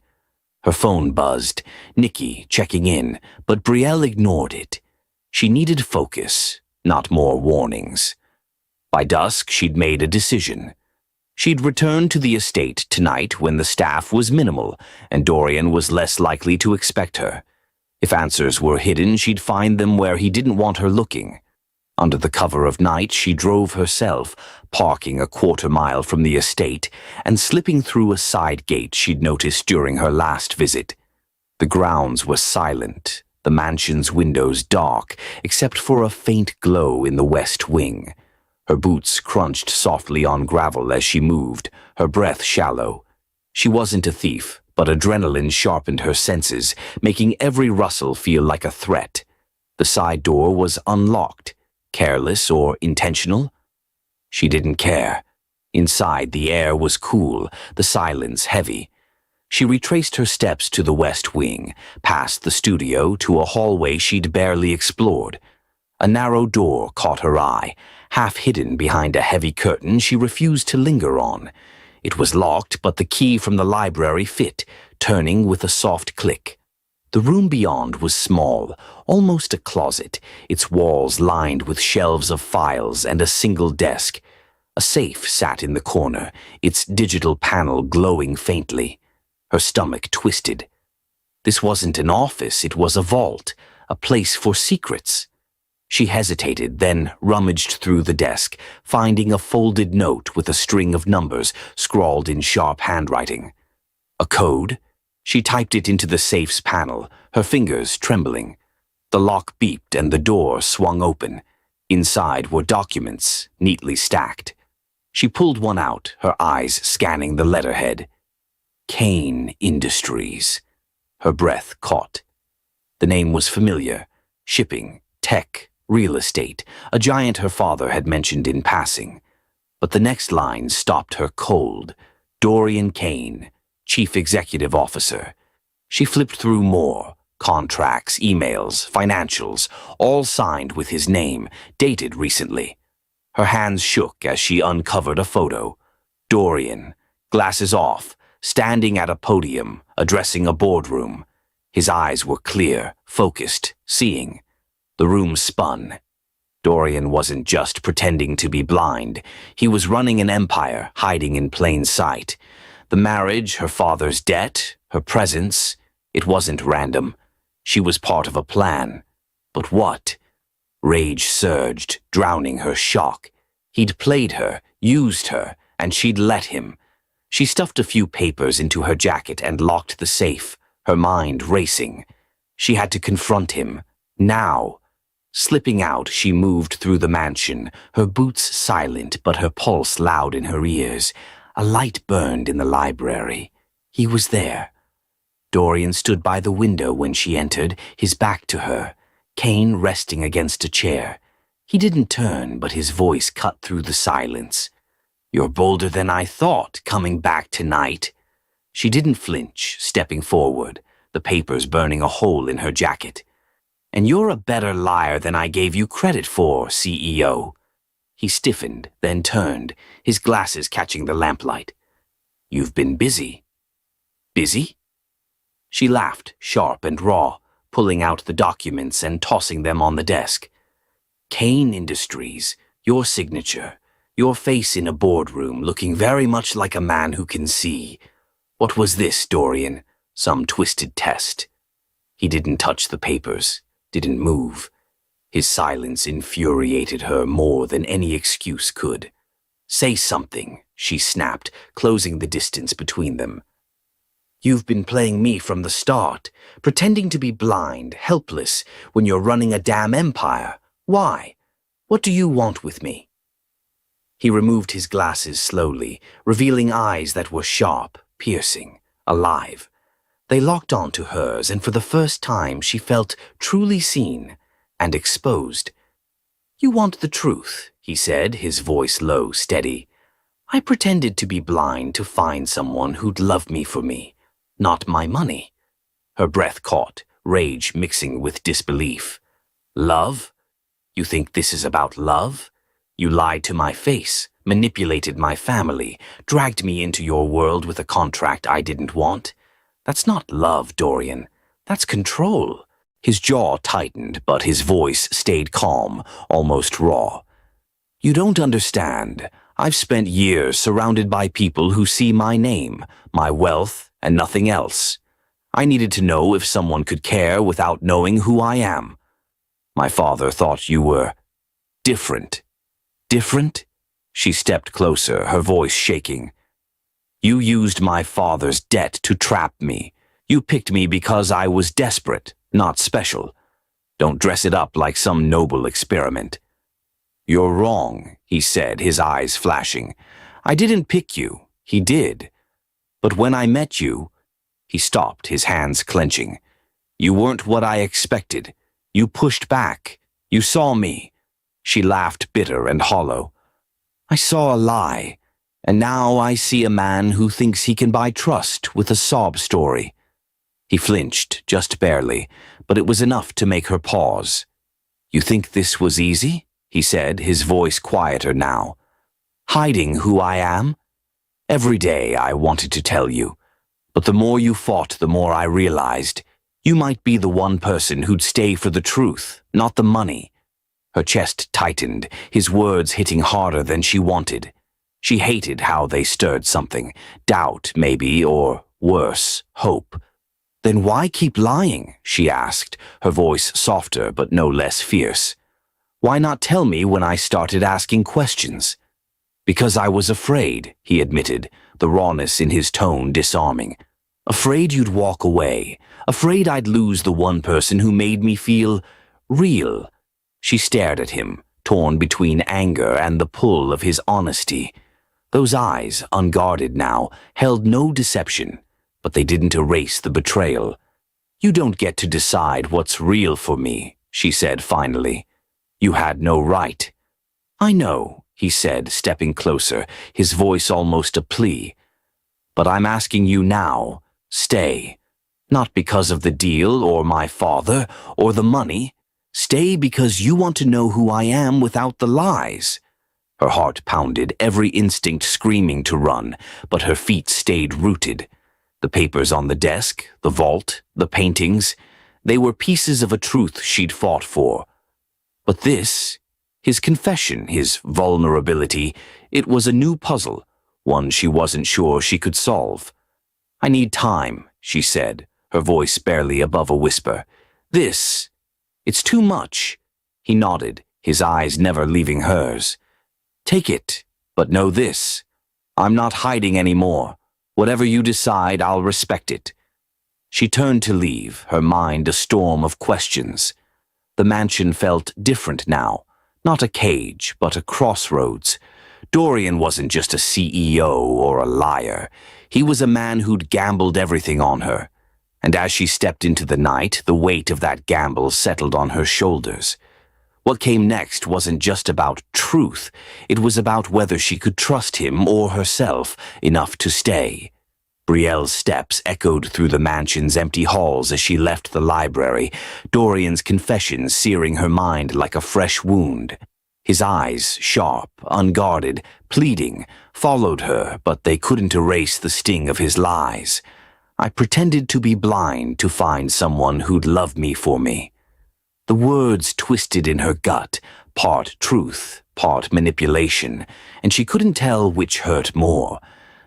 Speaker 1: Her phone buzzed, Nikki checking in, but Brielle ignored it. She needed focus, not more warnings. By dusk, she'd made a decision. She'd return to the estate tonight when the staff was minimal and Dorian was less likely to expect her. If answers were hidden, she'd find them where he didn't want her looking. Under the cover of night, she drove herself, parking a quarter-mile from the estate and slipping through a side gate she'd noticed during her last visit. The grounds were silent, the mansion's windows dark, except for a faint glow in the west wing. Her boots crunched softly on gravel as she moved, her breath shallow. She wasn't a thief, but adrenaline sharpened her senses, making every rustle feel like a threat. The side door was unlocked. Careless or intentional? She didn't care. Inside, the air was cool, the silence heavy. She retraced her steps to the west wing, past the studio to a hallway she'd barely explored. A narrow door caught her eye. Half hidden behind a heavy curtain she refused to linger on. It was locked, but the key from the library fit, turning with a soft click. The room beyond was small, almost a closet, its walls lined with shelves of files and a single desk. A safe sat in the corner, its digital panel glowing faintly. Her stomach twisted. This wasn't an office, it was a vault, a place for secrets. She hesitated, then rummaged through the desk, finding a folded note with a string of numbers scrawled in sharp handwriting. A code? She typed it into the safe's panel, her fingers trembling. The lock beeped and the door swung open. Inside were documents, neatly stacked. She pulled one out, her eyes scanning the letterhead. Kane Industries. Her breath caught. The name was familiar. Shipping, tech, real estate, a giant her father had mentioned in passing. But the next line stopped her cold. Dorian Kane, Chief Executive Officer. She flipped through more. Contracts, emails, financials, all signed with his name, dated recently. Her hands shook as she uncovered a photo. Dorian, glasses off, standing at a podium, addressing a boardroom. His eyes were clear, focused, seeing. The room spun. Dorian wasn't just pretending to be blind. He was running an empire, hiding in plain sight. The marriage, her father's debt, her presence, it wasn't random. She was part of a plan. But what? Rage surged, drowning her shock. He'd played her, used her, and she'd let him. She stuffed a few papers into her jacket and locked the safe, her mind racing. She had to confront him. Now. Slipping out, she moved through the mansion, her boots silent but her pulse loud in her ears. A light burned in the library. He was there. Dorian stood by the window when she entered, his back to her, Kane resting against a chair. He didn't turn, but his voice cut through the silence. "You're bolder than I thought, coming back tonight." She didn't flinch, stepping forward, the papers burning a hole in her jacket. "And you're a better liar than I gave you credit for, CEO." He stiffened, then turned, his glasses catching the lamplight. "You've been busy." "Busy?" She laughed, sharp and raw, pulling out the documents and tossing them on the desk. "Kane Industries, your signature, your face in a boardroom looking very much like a man who can see. What was this, Dorian? Some twisted test?" He didn't touch the papers, didn't move. His silence infuriated her more than any excuse could. "Say something," she snapped, closing the distance between them. "You've been playing me from the start, pretending to be blind, helpless, when you're running a damn empire. Why? What do you want with me?" He removed his glasses slowly, revealing eyes that were sharp, piercing, alive. They locked onto hers, and for the first time she felt truly seen and exposed. "You want the truth," he said, his voice low, steady. "I pretended to be blind to find someone who'd love me for me. Not my money." Her breath caught, rage mixing with disbelief. "Love? You think this is about love? You lied to my face, manipulated my family, dragged me into your world with a contract I didn't want. That's not love, Dorian. That's control." His jaw tightened, but his voice stayed calm, almost raw. "You don't understand. I've spent years surrounded by people who see my name, my wealth, and nothing else. I needed to know if someone could care without knowing who I am. My father thought you were different." "Different?" She stepped closer, her voice shaking. "You used my father's debt to trap me. You picked me because I was desperate, not special. Don't dress it up like some noble experiment." "You're wrong," he said, his eyes flashing. "I didn't pick you. He did. But when I met you—" He stopped, his hands clenching. "You weren't what I expected. You pushed back. You saw me." She laughed bitter and hollow. "I saw a lie, and now I see a man who thinks he can buy trust with a sob story." He flinched, just barely, but it was enough to make her pause. "You think this was easy?" he said, his voice quieter now. "Hiding who I am? Every day I wanted to tell you, but the more you fought, the more I realized you might be the one person who'd stay for the truth, not the money." Her chest tightened, his words hitting harder than she wanted. She hated how they stirred something, doubt maybe, or worse, hope. "Then why keep lying?" she asked, her voice softer but no less fierce. Why not tell me when I started asking questions? Because I was afraid, he admitted, the rawness in his tone disarming. Afraid you'd walk away. Afraid I'd lose the one person who made me feel real. She stared at him, torn between anger and the pull of his honesty. Those eyes, unguarded now, held no deception, but they didn't erase the betrayal. You don't get to decide what's real for me, she said finally. You had no right. I know, he said, stepping closer, his voice almost a plea. But I'm asking you now, stay. Not because of the deal or my father or the money. Stay because you want to know who I am without the lies. Her heart pounded, every instinct screaming to run, but her feet stayed rooted. The papers on the desk, the vault, the paintings, they were pieces of a truth she'd fought for. But this, his confession, his vulnerability, it was a new puzzle, one she wasn't sure she could solve. I need time, she said, her voice barely above a whisper. It's too much. He nodded, his eyes never leaving hers. Take it, but know this. I'm not hiding anymore. Whatever you decide, I'll respect it. She turned to leave, her mind a storm of questions. The mansion felt different now, not a cage, but a crossroads. Dorian wasn't just a CEO or a liar. He was a man who'd gambled everything on her. And as she stepped into the night, the weight of that gamble settled on her shoulders. What came next wasn't just about truth. It was about whether she could trust him or herself enough to stay. Brielle's steps echoed through the mansion's empty halls as she left the library, Dorian's confession searing her mind like a fresh wound. His eyes, sharp, unguarded, pleading, followed her, but they couldn't erase the sting of his lies. I pretended to be blind to find someone who'd love me for me. The words twisted in her gut, part truth, part manipulation, and she couldn't tell which hurt more.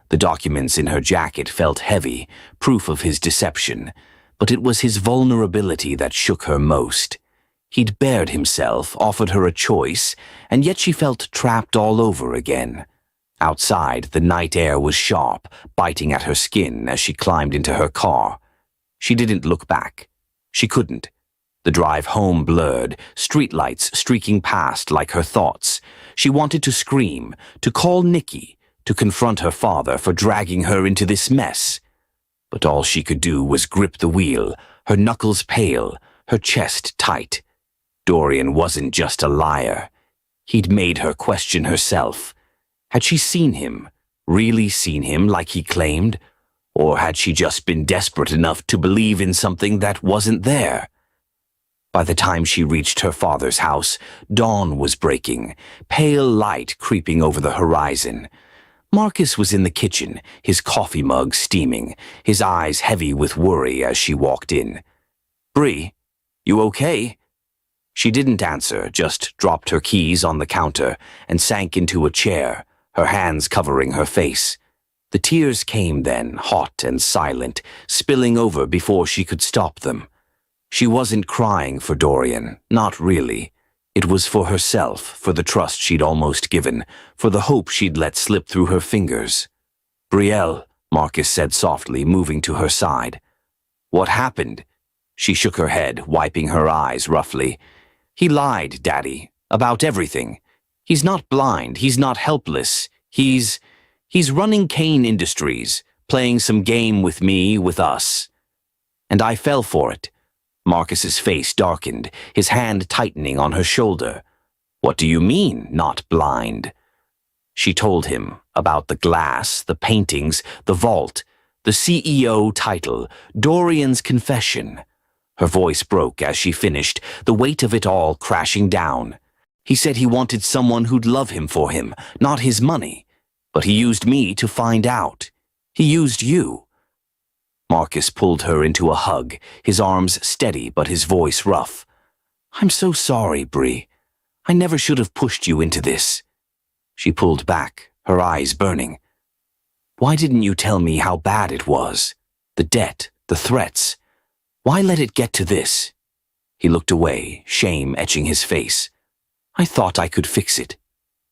Speaker 1: The documents in her jacket felt heavy, proof of his deception, but it was his vulnerability that shook her most. He'd bared himself, offered her a choice, and yet she felt trapped all over again. Outside, the night air was sharp, biting at her skin as she climbed into her car. She didn't look back. She couldn't. The drive home blurred, streetlights streaking past like her thoughts. She wanted to scream, to call Nikki, to confront her father for dragging her into this mess. But all she could do was grip the wheel, her knuckles pale, her chest tight. Dorian wasn't just a liar. He'd made her question herself. Had she seen him, really seen him like he claimed? Or had she just been desperate enough to believe in something that wasn't there? By the time she reached her father's house, dawn was breaking, pale light creeping over the horizon. Marcus was in the kitchen, his coffee mug steaming, his eyes heavy with worry as she walked in. "Bree, you okay?" She didn't answer, just dropped her keys on the counter and sank into a chair, her hands covering her face. The tears came then, hot and silent, spilling over before she could stop them. She wasn't crying for Dorian, not really. It was for herself, for the trust she'd almost given, for the hope she'd let slip through her fingers. "Brielle," Marcus said softly, moving to her side. "What happened?" She shook her head, wiping her eyes roughly. "He lied, Daddy, about everything. He's not blind, he's not helpless. He's running Kane Industries, playing some game with me, with us." And I fell for it. Marcus's face darkened, his hand tightening on her shoulder. "What do you mean, not blind?" She told him about the glass, the paintings, the vault, the CEO title, Dorian's confession. Her voice broke as she finished, the weight of it all crashing down. He said he wanted someone who'd love him for him, not his money. But he used me to find out. He used you. Marcus pulled her into a hug, his arms steady but his voice rough. "I'm so sorry, Bree. I never should have pushed you into this." She pulled back, her eyes burning. "Why didn't you tell me how bad it was? The debt, the threats. Why let it get to this?" He looked away, shame etching his face. I thought I could fix it.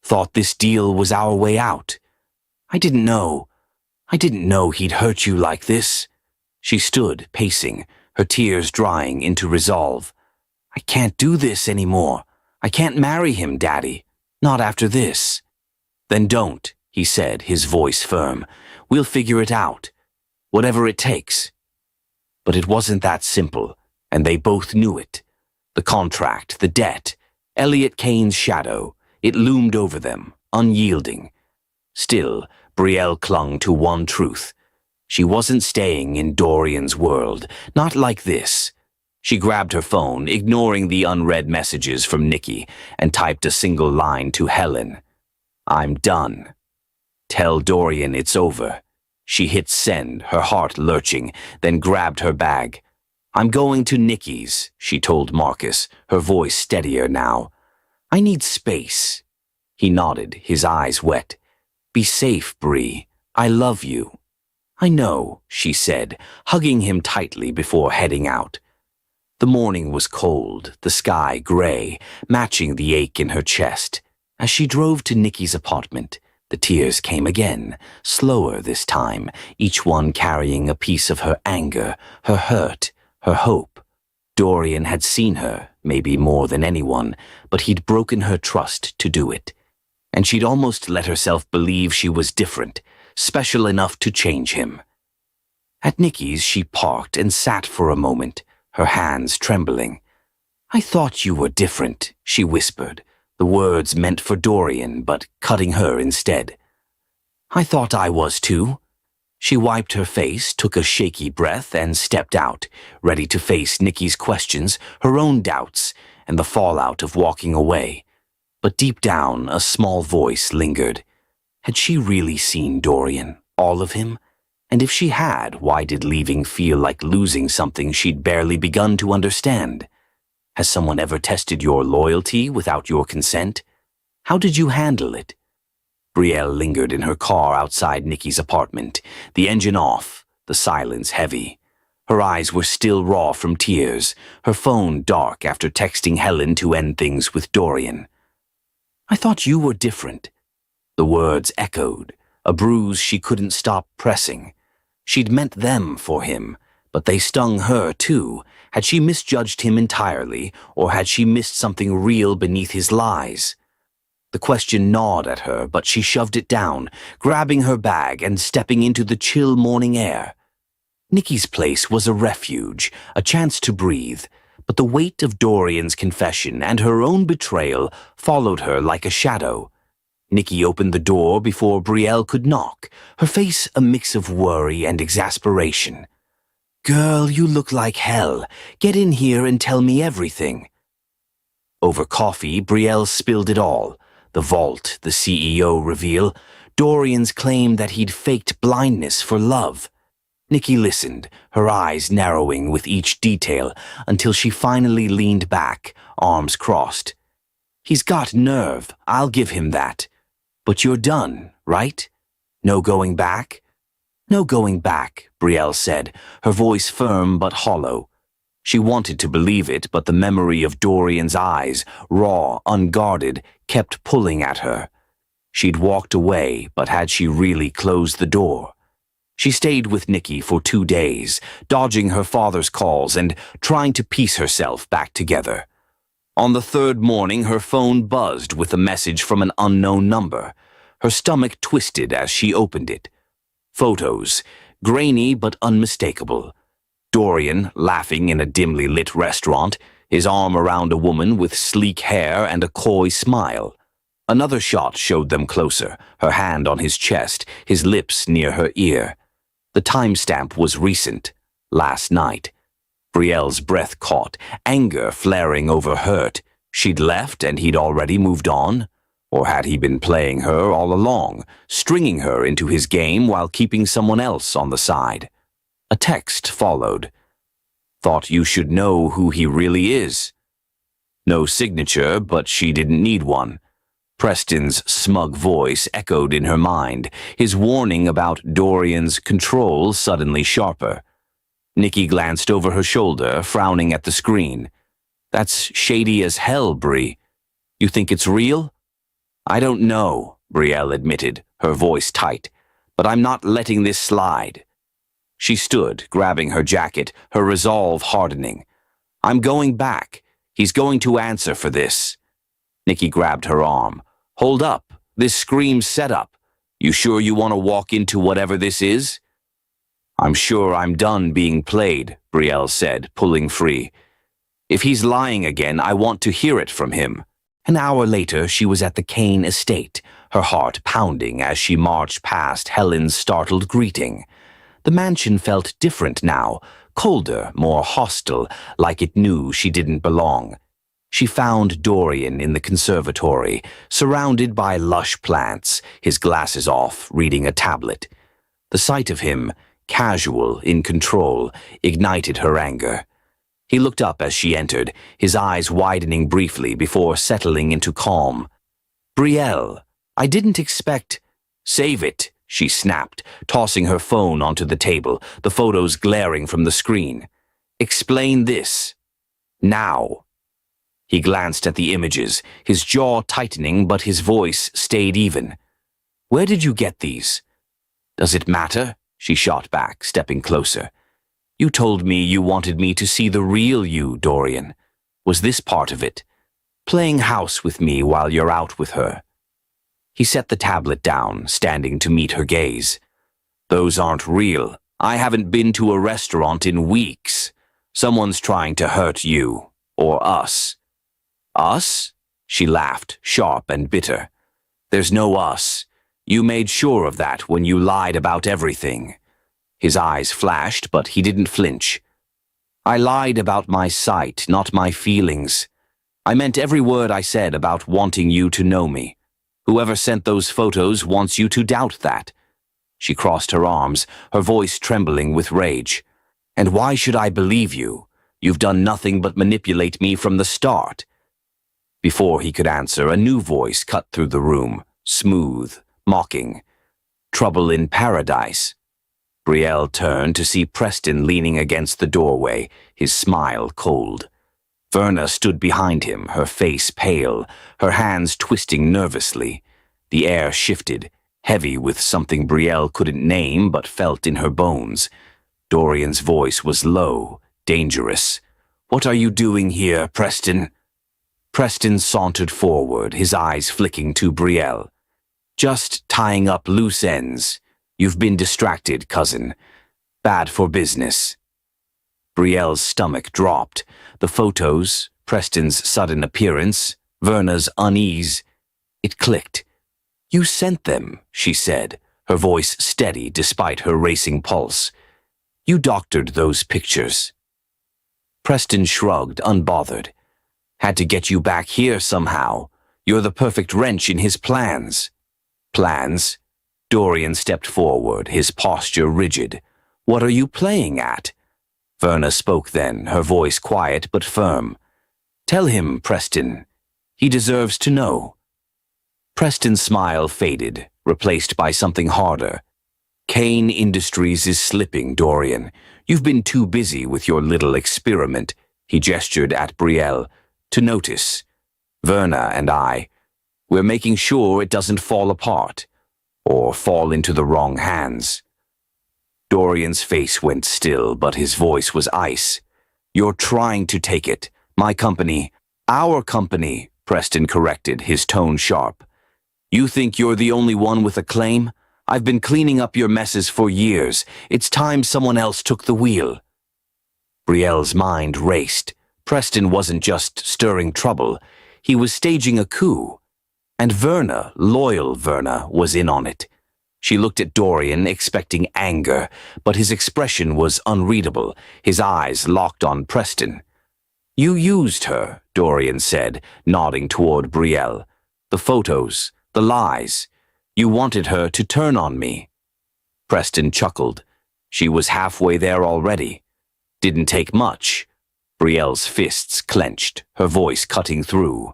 Speaker 1: Thought this deal was our way out. I didn't know. I didn't know he'd hurt you like this." She stood, pacing, her tears drying into resolve. "I can't do this anymore. I can't marry him, Daddy. Not after this." "Then don't," he said, his voice firm. "We'll figure it out. Whatever it takes." But it wasn't that simple, and they both knew it. The contract, the debt, Elliot Kane's shadow, it loomed over them, unyielding. Still, Brielle clung to one truth. She wasn't staying in Dorian's world, not like this. She grabbed her phone, ignoring the unread messages from Nikki, and typed a single line to Helen. "I'm done. Tell Dorian it's over." She hit send, her heart lurching, then grabbed her bag. "I'm going to Nikki's," she told Marcus, her voice steadier now. "I need space." He nodded, his eyes wet. "Be safe, Bree. I love you." "I know," she said, hugging him tightly before heading out. The morning was cold, the sky gray, matching the ache in her chest. As she drove to Nikki's apartment, the tears came again, slower this time, each one carrying a piece of her anger, her hurt, her hope. Dorian had seen her, maybe more than anyone, but he'd broken her trust to do it. And she'd almost let herself believe she was different, special enough to change him. At Nikki's, she parked and sat for a moment, her hands trembling. "I thought you were different," she whispered, the words meant for Dorian, but cutting her instead. "I thought I was too." She wiped her face, took a shaky breath, and stepped out, ready to face Nikki's questions, her own doubts, and the fallout of walking away. But deep down, a small voice lingered. Had she really seen Dorian, all of him? And if she had, why did leaving feel like losing something she'd barely begun to understand? Has someone ever tested your loyalty without your consent? How did you handle it? Brielle lingered in her car outside Nikki's apartment, the engine off, the silence heavy. Her eyes were still raw from tears, her phone dark after texting Helen to end things with Dorian. "I thought you were different." The words echoed, a bruise she couldn't stop pressing. She'd meant them for him, but they stung her too. Had she misjudged him entirely, or had she missed something real beneath his lies? The question gnawed at her, but she shoved it down, grabbing her bag and stepping into the chill morning air. Nikki's place was a refuge, a chance to breathe, but the weight of Dorian's confession and her own betrayal followed her like a shadow. Nikki opened the door before Brielle could knock, her face a mix of worry and exasperation. "Girl, you look like hell. Get in here and tell me everything." Over coffee, Brielle spilled it all. The vault, the CEO reveal, Dorian's claim that he'd faked blindness for love. Nikki listened, her eyes narrowing with each detail, until she finally leaned back, arms crossed. "He's got nerve, I'll give him that. But you're done, right? No going back?" "No going back," Brielle said, her voice firm but hollow. She wanted to believe it, but the memory of Dorian's eyes, raw, unguarded, kept pulling at her. She'd walked away, but had she really closed the door? She stayed with Nikki for 2 days, dodging her father's calls and trying to piece herself back together. On the third morning, her phone buzzed with a message from an unknown number. Her stomach twisted as she opened it. Photos, grainy but unmistakable. Dorian, laughing in a dimly lit restaurant, his arm around a woman with sleek hair and a coy smile. Another shot showed them closer, her hand on his chest, his lips near her ear. The timestamp was recent, last night. Brielle's breath caught, anger flaring over hurt. She'd left and he'd already moved on? Or had he been playing her all along, stringing her into his game while keeping someone else on the side? A text followed. "Thought you should know who he really is." No signature, but she didn't need one. Preston's smug voice echoed in her mind, his warning about Dorian's control suddenly sharper. Nikki glanced over her shoulder, frowning at the screen. "That's shady as hell, Bree." You think it's real? I don't know, Brielle admitted, her voice tight, but I'm not letting this slide. She stood, grabbing her jacket, her resolve hardening. I'm going back. He's going to answer for this. Nikki grabbed her arm. Hold up. This screams setup. You sure you want to walk into whatever this is? I'm sure I'm done being played, Brielle said, pulling free. If he's lying again, I want to hear it from him. An hour later, she was at the Kane estate, her heart pounding as she marched past Helen's startled greeting. The mansion felt different now, colder, more hostile, like it knew she didn't belong. She found Dorian in the conservatory, surrounded by lush plants, his glasses off, reading a tablet. The sight of him, casual, in control, ignited her anger. He looked up as she entered, his eyes widening briefly before settling into calm. Brielle, I didn't expect— Save it, she snapped, tossing her phone onto the table, the photos glaring from the screen. Explain this. Now. He glanced at the images, his jaw tightening, but his voice stayed even. Where did you get these? Does it matter? She shot back, stepping closer. You told me you wanted me to see the real you, Dorian. Was this part of it? Playing house with me while you're out with her. He set the tablet down, standing to meet her gaze. Those aren't real. I haven't been to a restaurant in weeks. Someone's trying to hurt you. Or us. Us? She laughed, sharp and bitter. There's no us. You made sure of that when you lied about everything. His eyes flashed, but he didn't flinch. I lied about my sight, not my feelings. I meant every word I said about wanting you to know me. Whoever sent those photos wants you to doubt that. She crossed her arms, her voice trembling with rage. And why should I believe you? You've done nothing but manipulate me from the start. Before he could answer, a new voice cut through the room, smooth, mocking. Trouble in paradise. Brielle turned to see Preston leaning against the doorway, his smile cold. Verna stood behind him, her face pale, her hands twisting nervously. The air shifted, heavy with something Brielle couldn't name but felt in her bones. Dorian's voice was low, dangerous. What are you doing here, Preston? Preston sauntered forward, his eyes flicking to Brielle. Just tying up loose ends. You've been distracted, cousin. Bad for business. Brielle's stomach dropped. The photos, Preston's sudden appearance, Verna's unease. It clicked. You sent them, she said, her voice steady despite her racing pulse. You doctored those pictures. Preston shrugged, unbothered. Had to get you back here somehow. You're the perfect wrench in his plans. Plans? Dorian stepped forward, his posture rigid. What are you playing at? Verna spoke then, her voice quiet but firm. Tell him, Preston. He deserves to know. Preston's smile faded, replaced by something harder. Kane Industries is slipping, Dorian. You've been too busy with your little experiment, he gestured at Brielle, to notice. Verna and we're making sure it doesn't fall apart, or fall into the wrong hands. Dorian's face went still, but his voice was ice. You're trying to take it. My company. Our company, Preston corrected, his tone sharp. You think you're the only one with a claim? I've been cleaning up your messes for years. It's time someone else took the wheel. Brielle's mind raced. Preston wasn't just stirring trouble. He was staging a coup. And Verna, loyal Verna, was in on it. She looked at Dorian, expecting anger, but his expression was unreadable, his eyes locked on Preston. You used her, Dorian said, nodding toward Brielle. The photos, the lies. You wanted her to turn on me. Preston chuckled. She was halfway there already. Didn't take much. Brielle's fists clenched, her voice cutting through.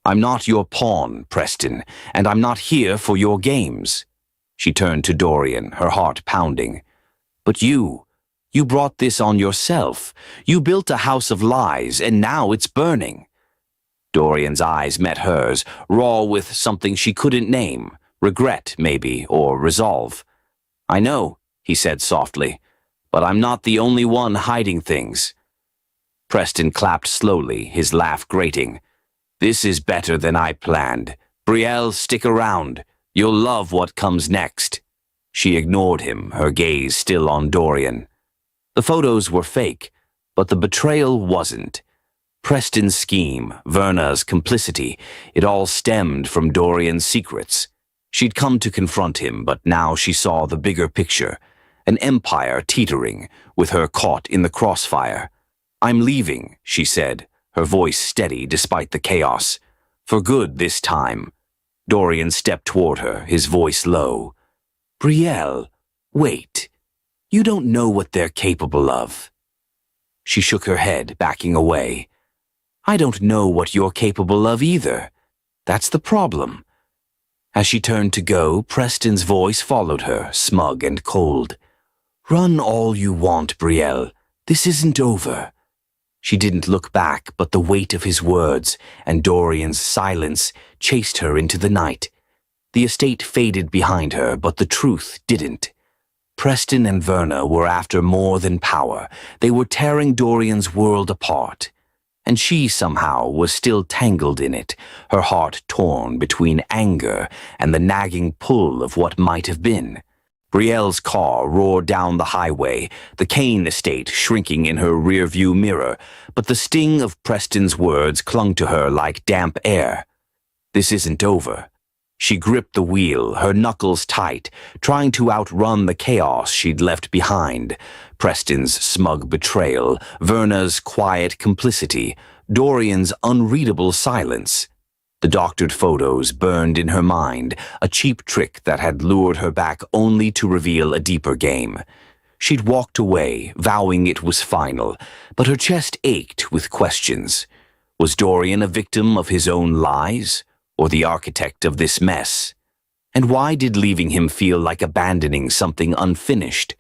Speaker 1: I'm not your pawn, Preston, and I'm not here for your games. She turned to Dorian, her heart pounding. But you brought this on yourself. You built a house of lies, and now it's burning. Dorian's eyes met hers, raw with something she couldn't name. Regret, maybe, or resolve. "I know," he said softly, "but I'm not the only one hiding things." Preston clapped slowly, his laugh grating. "This is better than I planned. Brielle, stick around. You'll love what comes next." She ignored him, her gaze still on Dorian. The photos were fake, but the betrayal wasn't. Preston's scheme, Verna's complicity, it all stemmed from Dorian's secrets. She'd come to confront him, but now she saw the bigger picture, an empire teetering, with her caught in the crossfire. "I'm leaving," she said, her voice steady despite the chaos. "For good this time." Dorian stepped toward her, his voice low. "Brielle, wait. You don't know what they're capable of." She shook her head, backing away. "I don't know what you're capable of either. That's the problem." As she turned to go, Preston's voice followed her, smug and cold. "Run all you want, Brielle. This isn't over." She didn't look back, but the weight of his words and Dorian's silence chased her into the night. The estate faded behind her, but the truth didn't. Preston and Verna were after more than power. They were tearing Dorian's world apart. And she somehow was still tangled in it, her heart torn between anger and the nagging pull of what might have been. Brielle's car roared down the highway, the Kane estate shrinking in her rearview mirror, but the sting of Preston's words clung to her like damp air. This isn't over. She gripped the wheel, her knuckles tight, trying to outrun the chaos she'd left behind. Preston's smug betrayal, Verna's quiet complicity, Dorian's unreadable silence. The doctored photos burned in her mind, a cheap trick that had lured her back only to reveal a deeper game. She'd walked away, vowing it was final, but her chest ached with questions. Was Dorian a victim of his own lies, or the architect of this mess? And why did leaving him feel like abandoning something unfinished?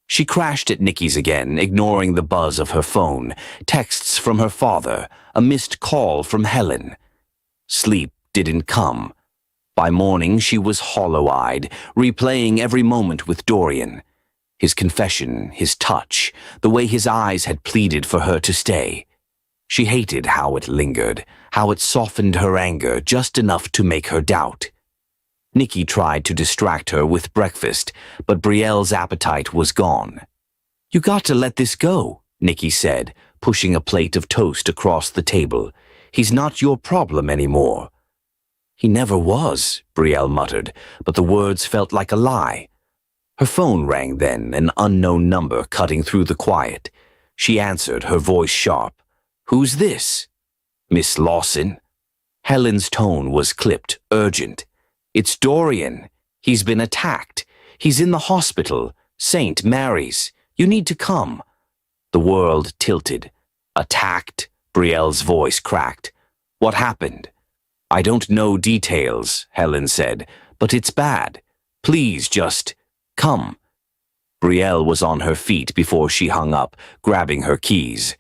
Speaker 1: She crashed at Nikki's again, ignoring the buzz of her phone, texts from her father, a missed call from Helen. Sleep didn't come. By morning, she was hollow-eyed, replaying every moment with Dorian. His confession, his touch, the way his eyes had pleaded for her to stay. She hated how it lingered, how it softened her anger just enough to make her doubt. Nikki tried to distract her with breakfast, but Brielle's appetite was gone. "You got to let this go," Nikki said, pushing a plate of toast across the table. "He's not your problem anymore." "He never was," Brielle muttered, but the words felt like a lie. Her phone rang then, an unknown number cutting through the quiet. She answered, her voice sharp. "Who's this?" "Miss Lawson." Helen's tone was clipped, urgent. "It's Dorian. He's been attacked. He's in the hospital. St. Mary's. You need to come." The world tilted. "Attacked?" Brielle's voice cracked. "What happened?" "I don't know details," Helen said, "but it's bad. Please just come." Brielle was on her feet before she hung up, grabbing her keys.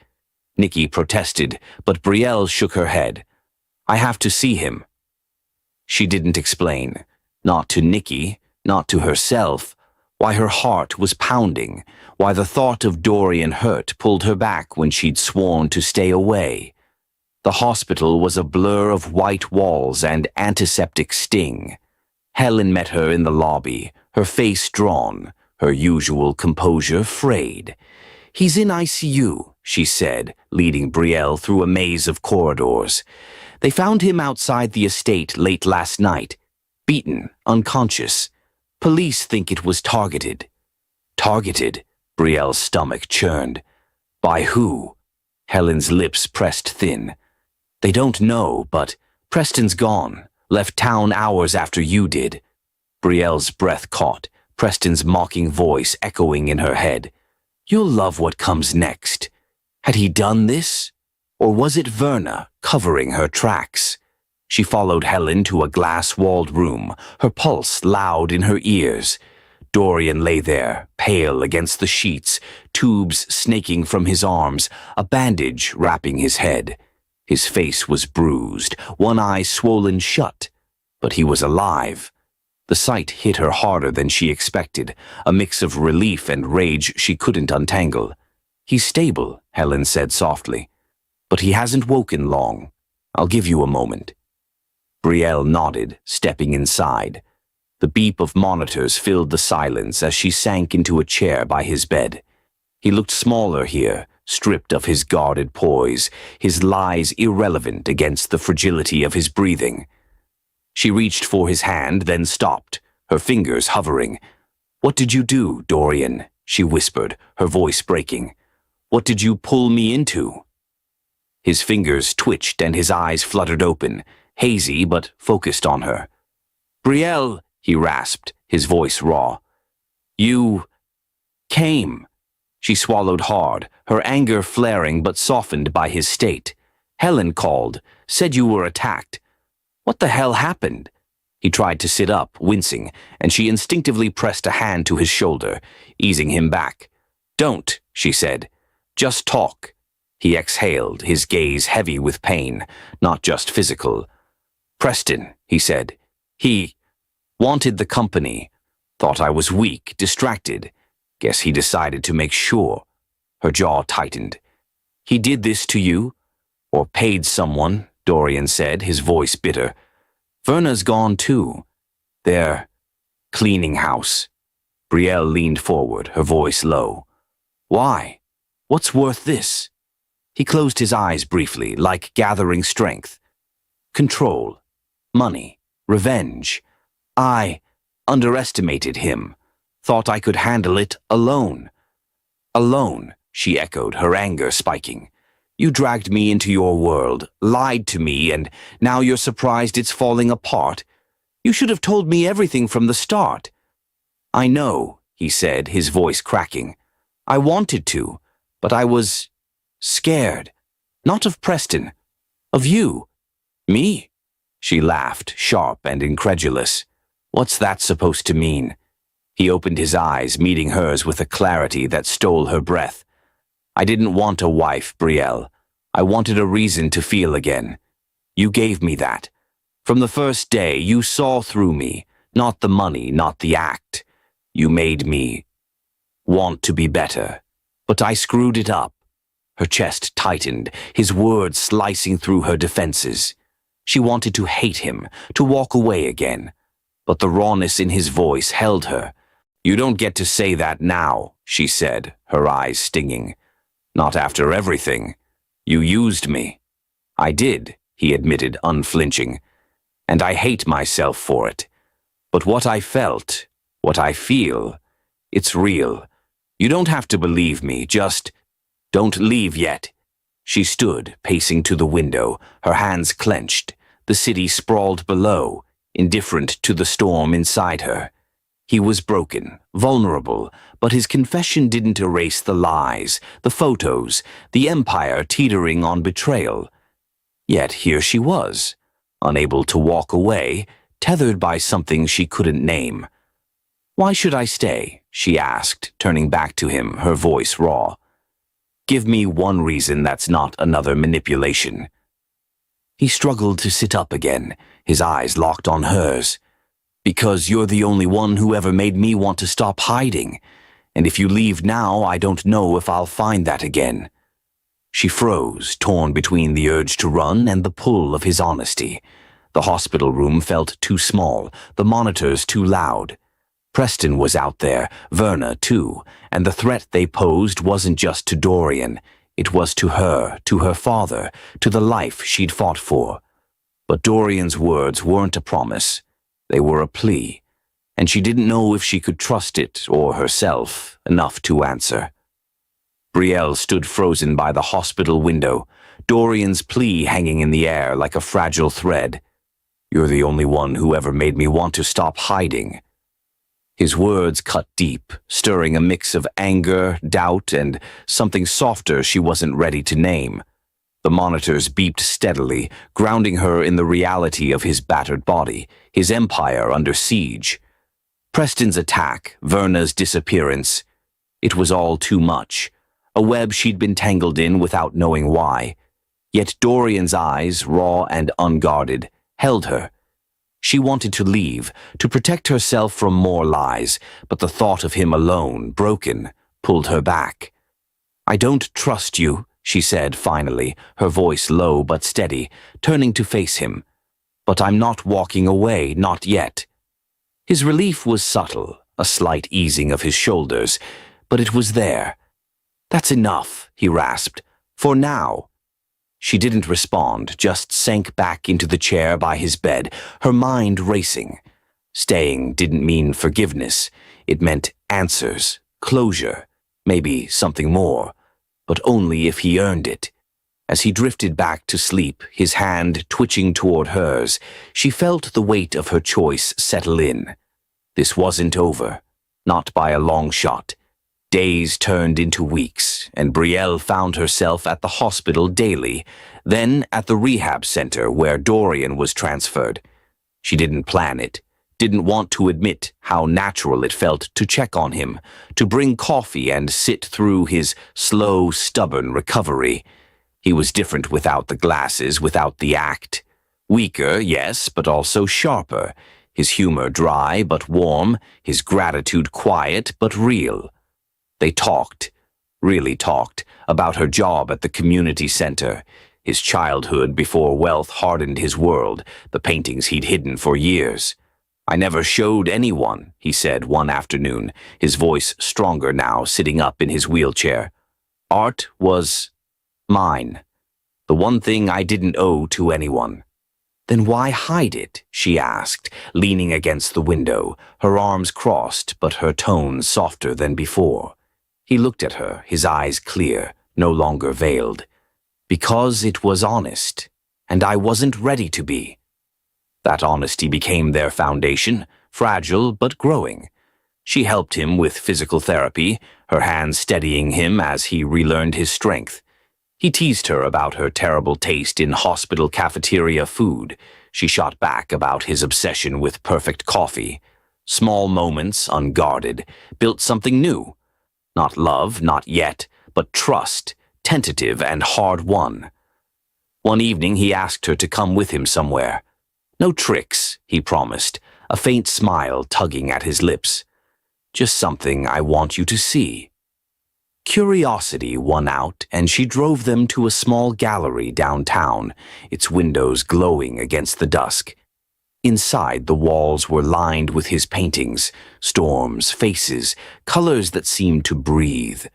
Speaker 1: Nikki protested, but Brielle shook her head. "I have to see him." She didn't explain, not to Nikki, not to herself, why her heart was pounding, why the thought of Dorian hurt pulled her back when she'd sworn to stay away. The hospital was a blur of white walls and antiseptic sting. Helen met her in the lobby, her face drawn, her usual composure frayed. "He's in ICU," she said, leading Brielle through a maze of corridors. "They found him outside the estate late last night, beaten, unconscious. Police think it was targeted." "Targeted?" Brielle's stomach churned. "By who?" Helen's lips pressed thin. "They don't know, but Preston's gone, left town hours after you did." Brielle's breath caught, Preston's mocking voice echoing in her head. "You'll love what comes next." Had he done this? Or was it Verna covering her tracks? She followed Helen to a glass-walled room, her pulse loud in her ears. Dorian lay there, pale against the sheets, tubes snaking from his arms, a bandage wrapping his head. His face was bruised, one eye swollen shut, but he was alive. The sight hit her harder than she expected, a mix of relief and rage she couldn't untangle. "He's stable," Helen said softly, "but he hasn't woken long. I'll give you a moment." Brielle nodded, stepping inside. The beep of monitors filled the silence as she sank into a chair by his bed. He looked smaller here, stripped of his guarded poise, his lies irrelevant against the fragility of his breathing. She reached for his hand, then stopped, her fingers hovering. "What did you do, Dorian?" she whispered, her voice breaking. "What did you pull me into?" His fingers twitched and his eyes fluttered open, hazy but focused on her. "Brielle," he rasped, his voice raw. "You came." She swallowed hard, her anger flaring but softened by his state. "Helen called, said you were attacked. What the hell happened?" He tried to sit up, wincing, and she instinctively pressed a hand to his shoulder, easing him back. "Don't," she said. "Just talk." He exhaled, his gaze heavy with pain, not just physical. "Preston," he said. "He wanted the company. Thought I was weak, distracted. Guess he decided to make sure." Her jaw tightened. "He did this to you? Or paid someone?" Dorian said, his voice bitter. "Verna's gone too. They're cleaning house." Brielle leaned forward, her voice low. "Why? What's worth this?" He closed his eyes briefly, like gathering strength. "Control. Money. Revenge. I underestimated him. Thought I could handle it alone." "Alone," she echoed, her anger spiking. "You dragged me into your world, lied to me, and now you're surprised it's falling apart? You should have told me everything from the start." "I know," he said, his voice cracking. "I wanted to, but I was scared. Not of Preston. Of you." "Me?" She laughed, sharp and incredulous. "What's that supposed to mean?" He opened his eyes, meeting hers with a clarity that stole her breath. "I didn't want a wife, Brielle. I wanted a reason to feel again. You gave me that. From the first day, you saw through me, not the money, not the act. You made me want to be better. But I screwed it up." Her chest tightened, his words slicing through her defenses. She wanted to hate him, to walk away again. But the rawness in his voice held her. "You don't get to say that now," she said, her eyes stinging. "Not after everything. You used me." "I did," he admitted, unflinching. "And I hate myself for it. But what I felt, what I feel, it's real. You don't have to believe me, just don't leave yet." She stood, pacing to the window, her hands clenched, the city sprawled below, indifferent to the storm inside her. He was broken, vulnerable, but his confession didn't erase the lies, the photos, the empire teetering on betrayal. Yet here she was, unable to walk away, tethered by something she couldn't name. "Why should I stay?" she asked, turning back to him, her voice raw. "Give me one reason that's not another manipulation." He struggled to sit up again, his eyes locked on hers. "Because you're the only one who ever made me want to stop hiding. And if you leave now, I don't know if I'll find that again." She froze, torn between the urge to run and the pull of his honesty. The hospital room felt too small, the monitors too loud. Preston was out there, Verna too, and the threat they posed wasn't just to Dorian. It was to her father, to the life she'd fought for. But Dorian's words weren't a promise. They were a plea, and she didn't know if she could trust it or herself enough to answer. Brielle stood frozen by the hospital window, Dorian's plea hanging in the air like a fragile thread. "You're the only one who ever made me want to stop hiding." His words cut deep, stirring a mix of anger, doubt, and something softer she wasn't ready to name. The monitors beeped steadily, grounding her in the reality of his battered body, his empire under siege. Preston's attack, Verna's disappearance. It was all too much. A web she'd been tangled in without knowing why. Yet Dorian's eyes, raw and unguarded, held her. She wanted to leave, to protect herself from more lies, but the thought of him alone, broken, pulled her back. "I don't trust you," she said finally, her voice low but steady, turning to face him. "But I'm not walking away, not yet." His relief was subtle, a slight easing of his shoulders, but it was there. "That's enough," he rasped. "For now." She didn't respond, just sank back into the chair by his bed, her mind racing. Staying didn't mean forgiveness. It meant answers, closure, maybe something more, but only if he earned it. As he drifted back to sleep, his hand twitching toward hers, she felt the weight of her choice settle in. This wasn't over, not by a long shot. Days turned into weeks, and Brielle found herself at the hospital daily, then at the rehab center where Dorian was transferred. She didn't plan it, didn't want to admit how natural it felt to check on him, to bring coffee and sit through his slow, stubborn recovery. He was different without the glasses, without the act. Weaker, yes, but also sharper. His humor dry but warm, his gratitude quiet but real. They talked, really talked, about her job at the community center, his childhood before wealth hardened his world, the paintings he'd hidden for years. "I never showed anyone," he said one afternoon, his voice stronger now, sitting up in his wheelchair. "Art was mine, the one thing I didn't owe to anyone." "Then why hide it?" she asked, leaning against the window, her arms crossed but her tone softer than before. He looked at her, his eyes clear, no longer veiled. "Because it was honest, and I wasn't ready to be." That honesty became their foundation, fragile but growing. She helped him with physical therapy, her hands steadying him as he relearned his strength. He teased her about her terrible taste in hospital cafeteria food. She shot back about his obsession with perfect coffee. Small moments, unguarded, built something new. Not love, not yet, but trust, tentative and hard-won. One evening he asked her to come with him somewhere. "No tricks," he promised, a faint smile tugging at his lips. "Just something I want you to see." Curiosity won out, and she drove them to a small gallery downtown, its windows glowing against the dusk. Inside, the walls were lined with his paintings, storms, faces, colors that seemed to breathe.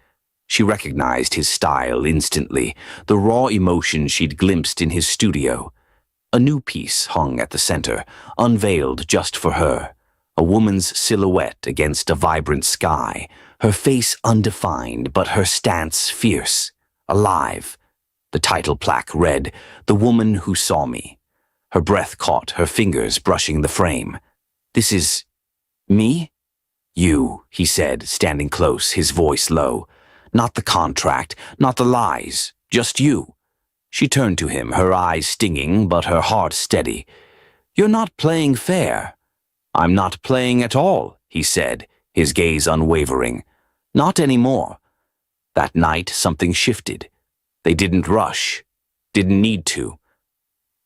Speaker 1: She recognized his style instantly, the raw emotion she'd glimpsed in his studio. A new piece hung at the center, unveiled just for her. A woman's silhouette against a vibrant sky, her face undefined, but her stance fierce, alive. The title plaque read, "The Woman Who Saw Me." Her breath caught, her fingers brushing the frame. "This is me?" "You," he said, standing close, his voice low. "Not the contract, not the lies, just you." She turned to him, her eyes stinging, but her heart steady. "You're not playing fair." "I'm not playing at all," he said, his gaze unwavering. "Not anymore." That night, something shifted. They didn't rush, didn't need to.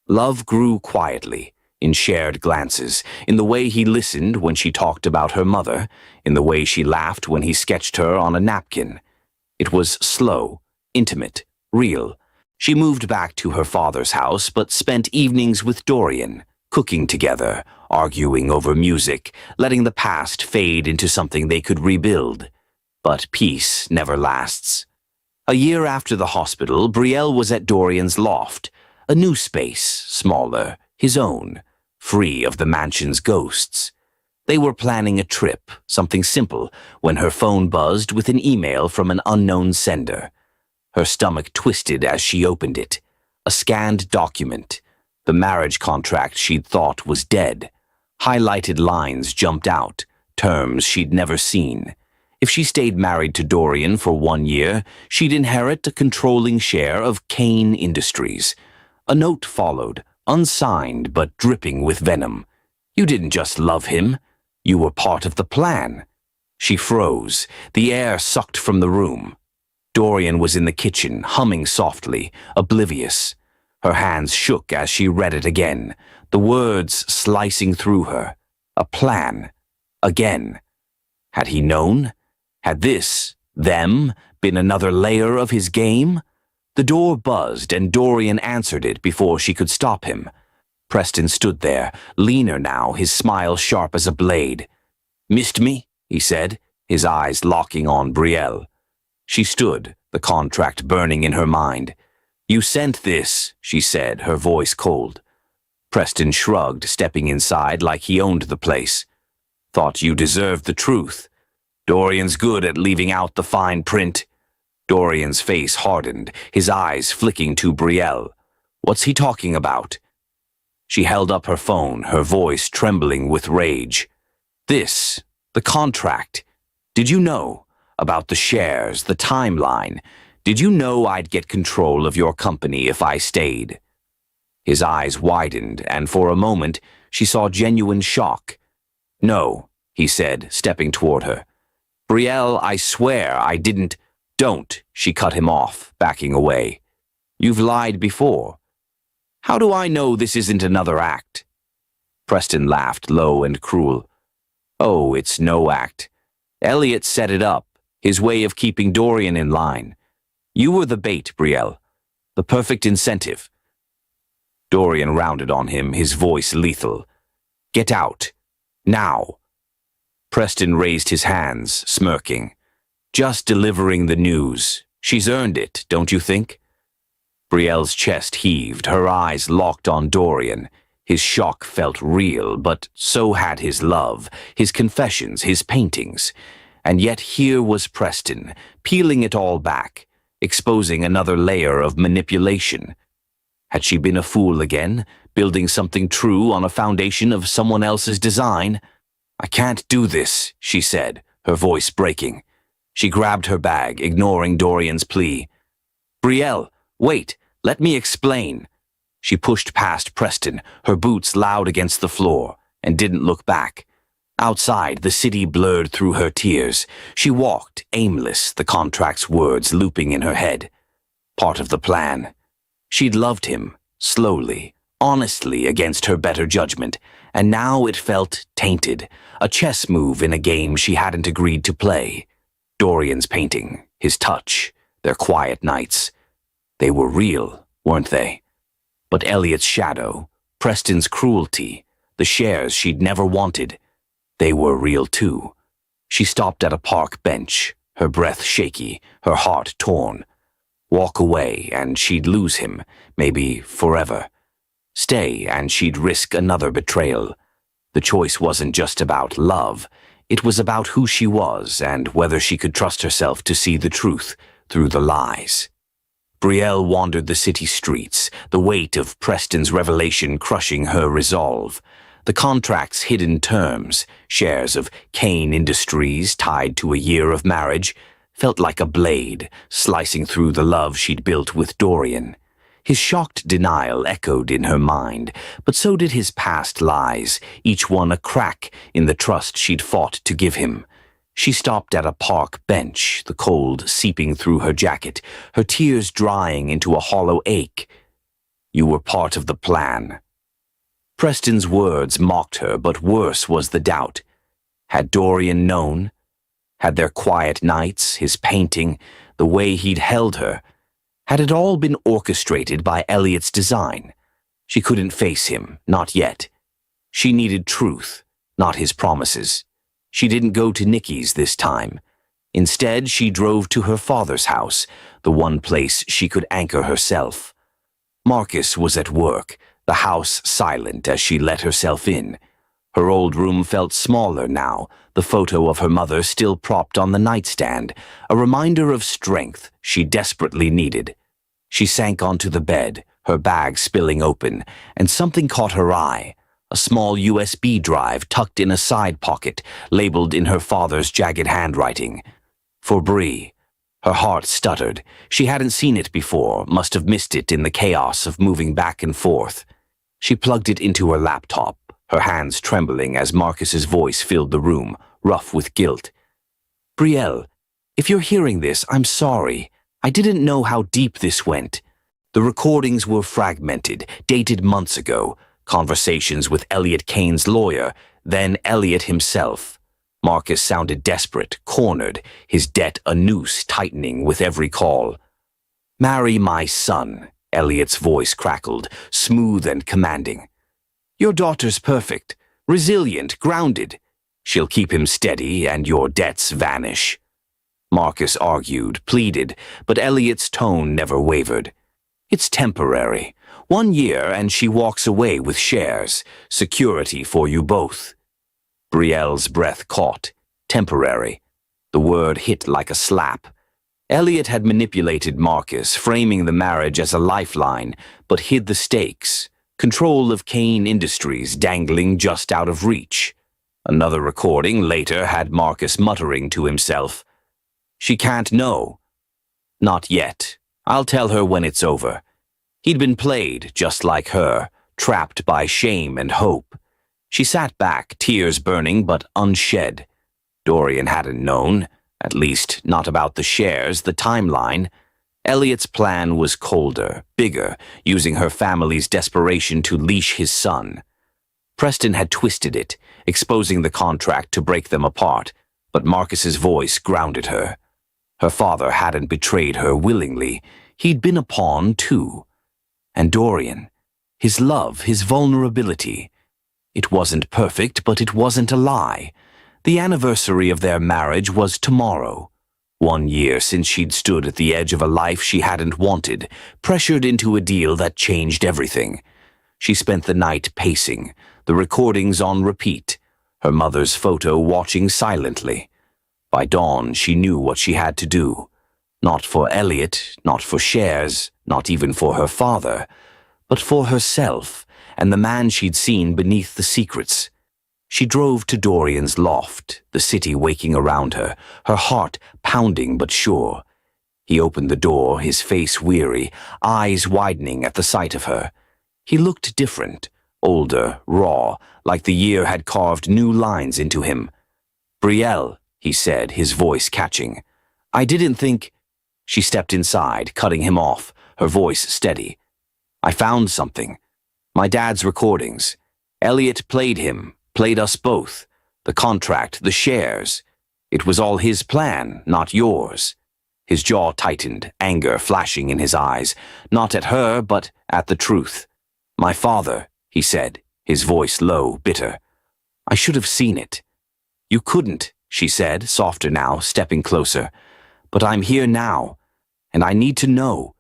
Speaker 1: Love grew quietly, in shared glances, in the way he listened when she talked about her mother, in the way she laughed when he sketched her on a napkin. It was slow, intimate, real. She moved back to her father's house, but spent evenings with Dorian, cooking together, arguing over music, letting the past fade into something they could rebuild. But peace never lasts. A year after the hospital, Brielle was at Dorian's loft, a new space, smaller, his own, free of the mansion's ghosts. They were planning a trip, something simple, when her phone buzzed with an email from an unknown sender. Her stomach twisted as she opened it. A scanned document. The marriage contract she'd thought was dead. Highlighted lines jumped out, terms she'd never seen. If she stayed married to Dorian for 1 year, she'd inherit a controlling share of Kane Industries. A note followed, unsigned but dripping with venom. "You didn't just love him. You were part of the plan." She froze, the air sucked from the room. Dorian was in the kitchen, humming softly, oblivious. Her hands shook as she read it again, the words slicing through her. A plan. Again. Had he known? Had this, them, been another layer of his game? The door buzzed and Dorian answered it before she could stop him. Preston stood there, leaner now, his smile sharp as a blade. "Missed me?" he said, his eyes locking on Brielle. She stood, the contract burning in her mind. "You sent this," she said, her voice cold. Preston shrugged, stepping inside like he owned the place. "Thought you deserved the truth. Dorian's good at leaving out the fine print." Dorian's face hardened, his eyes flicking to Brielle. "What's he talking about?" She held up her phone, her voice trembling with rage. "This, the contract. Did you know? About the shares, the timeline. Did you know I'd get control of your company if I stayed?" His eyes widened, and for a moment she saw genuine shock. "No," he said, stepping toward her. "Brielle, I swear I didn't—" "Don't," she cut him off, backing away. "You've lied before. How do I know this isn't another act?" Preston laughed, low and cruel. "Oh, it's no act. Elliot set it up, his way of keeping Dorian in line. You were the bait, Brielle. The perfect incentive." Dorian rounded on him, his voice lethal. "Get out. Now." Preston raised his hands, smirking. "Just delivering the news. She's earned it, don't you think?" Brielle's chest heaved, her eyes locked on Dorian. His shock felt real, but so had his love, his confessions, his paintings. And yet here was Preston, peeling it all back, exposing another layer of manipulation. Had she been a fool again, building something true on a foundation of someone else's design? "I can't do this," she said, her voice breaking. She grabbed her bag, ignoring Dorian's plea. "Brielle, wait, let me explain." She pushed past Preston, her boots loud against the floor, and didn't look back. Outside, the city blurred through her tears. She walked, aimless, the contract's words looping in her head. Part of the plan. She'd loved him, slowly, honestly, against her better judgment, and now it felt tainted, a chess move in a game she hadn't agreed to play. Dorian's painting, his touch, their quiet nights. They were real, weren't they? But Elliot's shadow, Preston's cruelty, the shares she'd never wanted, they were real too. She stopped at a park bench, her breath shaky, her heart torn. Walk away and she'd lose him, maybe forever. Stay and she'd risk another betrayal. The choice wasn't just about love. It was about who she was and whether she could trust herself to see the truth through the lies. Brielle wandered the city streets, the weight of Preston's revelation crushing her resolve. The contract's hidden terms, shares of Kane Industries tied to a year of marriage, felt like a blade, slicing through the love she'd built with Dorian. His shocked denial echoed in her mind, but so did his past lies, each one a crack in the trust she'd fought to give him. She stopped at a park bench, the cold seeping through her jacket, her tears drying into a hollow ache. "You were part of the plan." Preston's words mocked her, but worse was the doubt. Had Dorian known? Had their quiet nights, his painting, the way he'd held her, had it all been orchestrated by Elliot's design? She couldn't face him, not yet. She needed truth, not his promises. She didn't go to Nikki's this time. Instead, she drove to her father's house, the one place she could anchor herself. Marcus was at work, the house silent as she let herself in. Her old room felt smaller now, the photo of her mother still propped on the nightstand, a reminder of strength she desperately needed. She sank onto the bed, her bag spilling open, and something caught her eye. A small USB drive tucked in a side pocket, labeled in her father's jagged handwriting. For Bree. Her heart stuttered. She hadn't seen it before, must have missed it in the chaos of moving back and forth. She plugged it into her laptop, her hands trembling as Marcus's voice filled the room, rough with guilt. "Brielle, if you're hearing this, I'm sorry. I didn't know how deep this went." The recordings were fragmented, dated months ago, conversations with Elliot Kane's lawyer, then Elliot himself. Marcus sounded desperate, cornered, his debt a noose tightening with every call. "Marry my son," Elliot's voice crackled, smooth and commanding. "Your daughter's perfect, resilient, grounded. She'll keep him steady and your debts vanish." Marcus argued, pleaded, but Elliot's tone never wavered. "It's temporary. 1 year and she walks away with shares, security for you both." Brielle's breath caught. Temporary. The word hit like a slap. Elliot had manipulated Marcus, framing the marriage as a lifeline, but hid the stakes. Control of Kane Industries dangling just out of reach. Another recording later had Marcus muttering to himself, "She can't know." "Not yet. I'll tell her when it's over." He'd been played, just like her, trapped by shame and hope. She sat back, tears burning but unshed. Dorian hadn't known, at least not about the shares, the timeline. Elliot's plan was colder, bigger, using her family's desperation to leash his son. Preston had twisted it, exposing the contract to break them apart, but Marcus's voice grounded her. Her father hadn't betrayed her willingly. He'd been a pawn, too. And Dorian, his love, his vulnerability. It wasn't perfect, but it wasn't a lie. The anniversary of their marriage was tomorrow. 1 year since she'd stood at the edge of a life she hadn't wanted, pressured into a deal that changed everything. She spent the night pacing, the recordings on repeat, her mother's photo watching silently. By dawn, she knew what she had to do. Not for Elliot, not for shares, not even for her father, but for herself and the man she'd seen beneath the secrets. She drove to Dorian's loft, the city waking around her, her heart pounding but sure. He opened the door, his face weary, eyes widening at the sight of her. He looked different, older, raw, like the year had carved new lines into him. "Brielle," he said, his voice catching. "I didn't think—" She stepped inside, cutting him off, her voice steady. "I found something. My dad's recordings. Elliot played him. Played us both. The contract, the shares. It was all his plan, not yours." His jaw tightened, anger flashing in his eyes, not at her, but at the truth. "My father," he said, his voice low, bitter. "I should have seen it." "You couldn't," she said, softer now, stepping closer. "But I'm here now, and I need to know.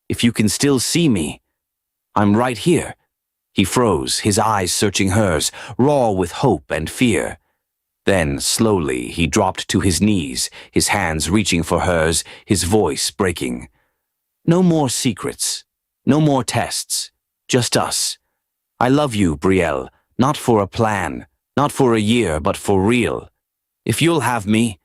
Speaker 1: If you can still see me, I'm right here." He froze, his eyes searching hers, raw with hope and fear. Then, slowly, he dropped to his knees, his hands reaching for hers, his voice breaking. "No more secrets. No more tests. Just us. I love you, Brielle, not for a plan, not for a year, but for real. If you'll have me—"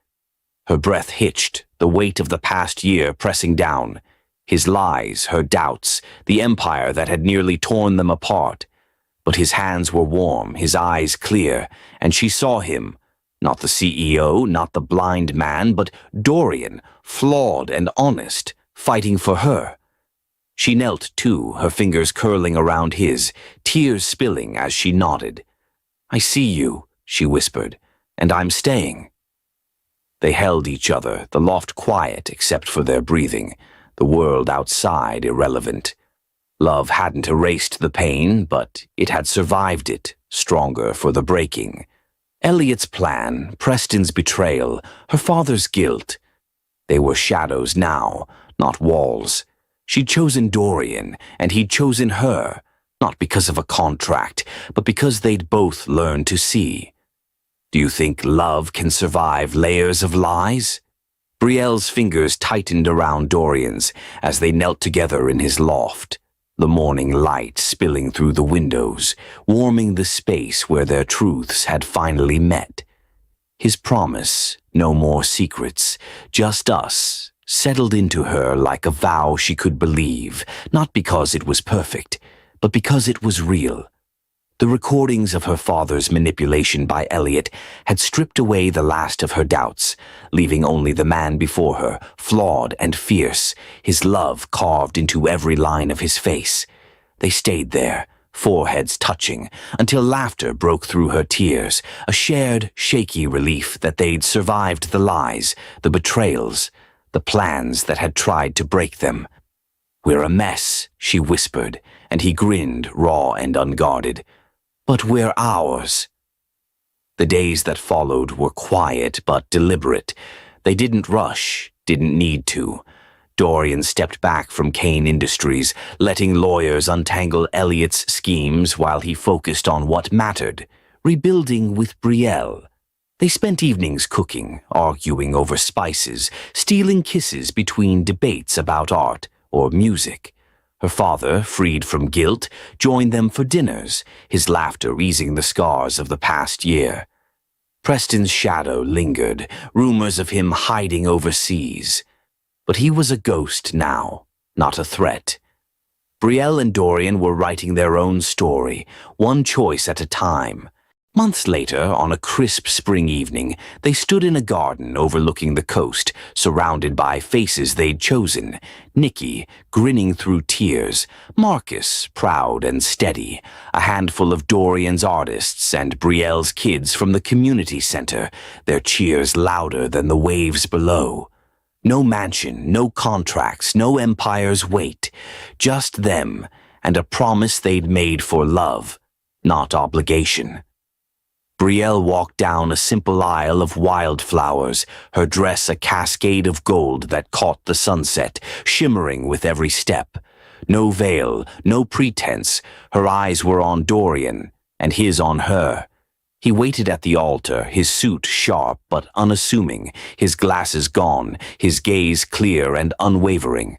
Speaker 1: Her breath hitched, the weight of the past year pressing down. His lies, her doubts, the empire that had nearly torn them apart. But his hands were warm, his eyes clear, and she saw him, not the CEO, not the blind man, but Dorian, flawed and honest, fighting for her. She knelt too, her fingers curling around his, tears spilling as she nodded. "I see you," she whispered, "and I'm staying." They held each other, the loft quiet except for their breathing, the world outside irrelevant. Love hadn't erased the pain, but it had survived it, stronger for the breaking. Elliot's plan, Preston's betrayal, her father's guilt. They were shadows now, not walls. She'd chosen Dorian, and he'd chosen her, not because of a contract, but because they'd both learned to see. Do you think love can survive layers of lies? Brielle's fingers tightened around Dorian's as they knelt together in his loft, the morning light spilling through the windows, warming the space where their truths had finally met. His promise, no more secrets, just us, settled into her like a vow she could believe, not because it was perfect, but because it was real. The recordings of her father's manipulation by Elliot had stripped away the last of her doubts, leaving only the man before her, flawed and fierce, his love carved into every line of his face. They stayed there, foreheads touching, until laughter broke through her tears, a shared, shaky relief that they'd survived the lies, the betrayals, the plans that had tried to break them. "We're a mess," she whispered, and he grinned, raw and unguarded. "But we're ours." The days that followed were quiet but deliberate. They didn't rush, didn't need to. Dorian stepped back from Kane Industries, letting lawyers untangle Elliot's schemes while he focused on what mattered, rebuilding with Brielle. They spent evenings cooking, arguing over spices, stealing kisses between debates about art or music. Her father, freed from guilt, joined them for dinners, his laughter easing the scars of the past year. Preston's shadow lingered, rumors of him hiding overseas. But he was a ghost now, not a threat. Brielle and Dorian were writing their own story, one choice at a time. Months later, on a crisp spring evening, they stood in a garden overlooking the coast, surrounded by faces they'd chosen. Nikki, grinning through tears, Marcus, proud and steady, a handful of Dorian's artists and Brielle's kids from the community center, their cheers louder than the waves below. No mansion, no contracts, no empire's weight, just them and a promise they'd made for love, not obligation. Brielle walked down a simple aisle of wildflowers, her dress a cascade of gold that caught the sunset, shimmering with every step. No veil, no pretense, her eyes were on Dorian, and his on her. He waited at the altar, his suit sharp but unassuming, his glasses gone, his gaze clear and unwavering.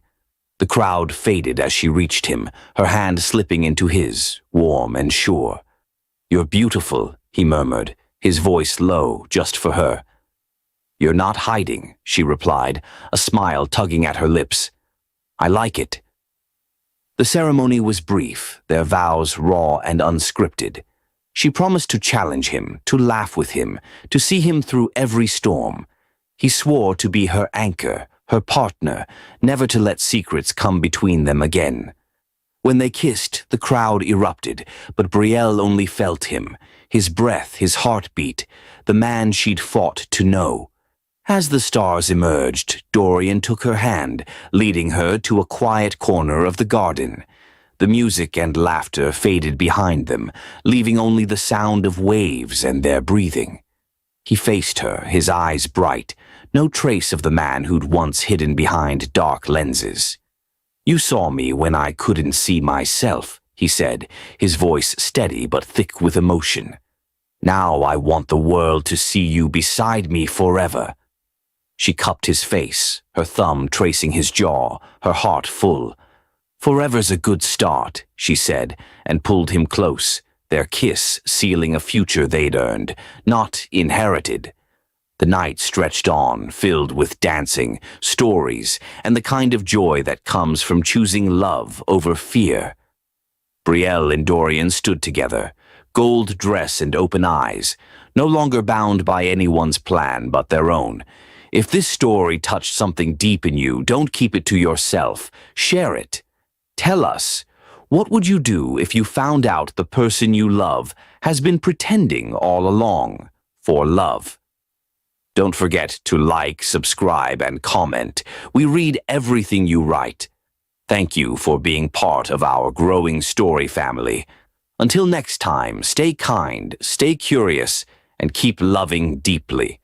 Speaker 1: The crowd faded as she reached him, her hand slipping into his, warm and sure. "You're beautiful," he murmured, his voice low, just for her. "You're not hiding," she replied, a smile tugging at her lips. "I like it." The ceremony was brief, their vows raw and unscripted. She promised to challenge him, to laugh with him, to see him through every storm. He swore to be her anchor, her partner, never to let secrets come between them again. When they kissed, the crowd erupted, but Brielle only felt him, his breath, his heartbeat, the man she'd fought to know. As the stars emerged, Dorian took her hand, leading her to a quiet corner of the garden. The music and laughter faded behind them, leaving only the sound of waves and their breathing. He faced her, his eyes bright, no trace of the man who'd once hidden behind dark lenses. "You saw me when I couldn't see myself," he said, his voice steady but thick with emotion. "Now I want the world to see you beside me forever." She cupped his face, her thumb tracing his jaw, her heart full. "Forever's a good start," she said, and pulled him close, their kiss sealing a future they'd earned, not inherited. The night stretched on, filled with dancing, stories, and the kind of joy that comes from choosing love over fear. Brielle and Dorian stood together, gold dress and open eyes, no longer bound by anyone's plan but their own. If this story touched something deep in you, don't keep it to yourself. Share it. Tell us, what would you do if you found out the person you love has been pretending all along for love? Don't forget to like, subscribe, and comment. We read everything you write. Thank you for being part of our growing story family. Until next time, stay kind, stay curious, and keep loving deeply.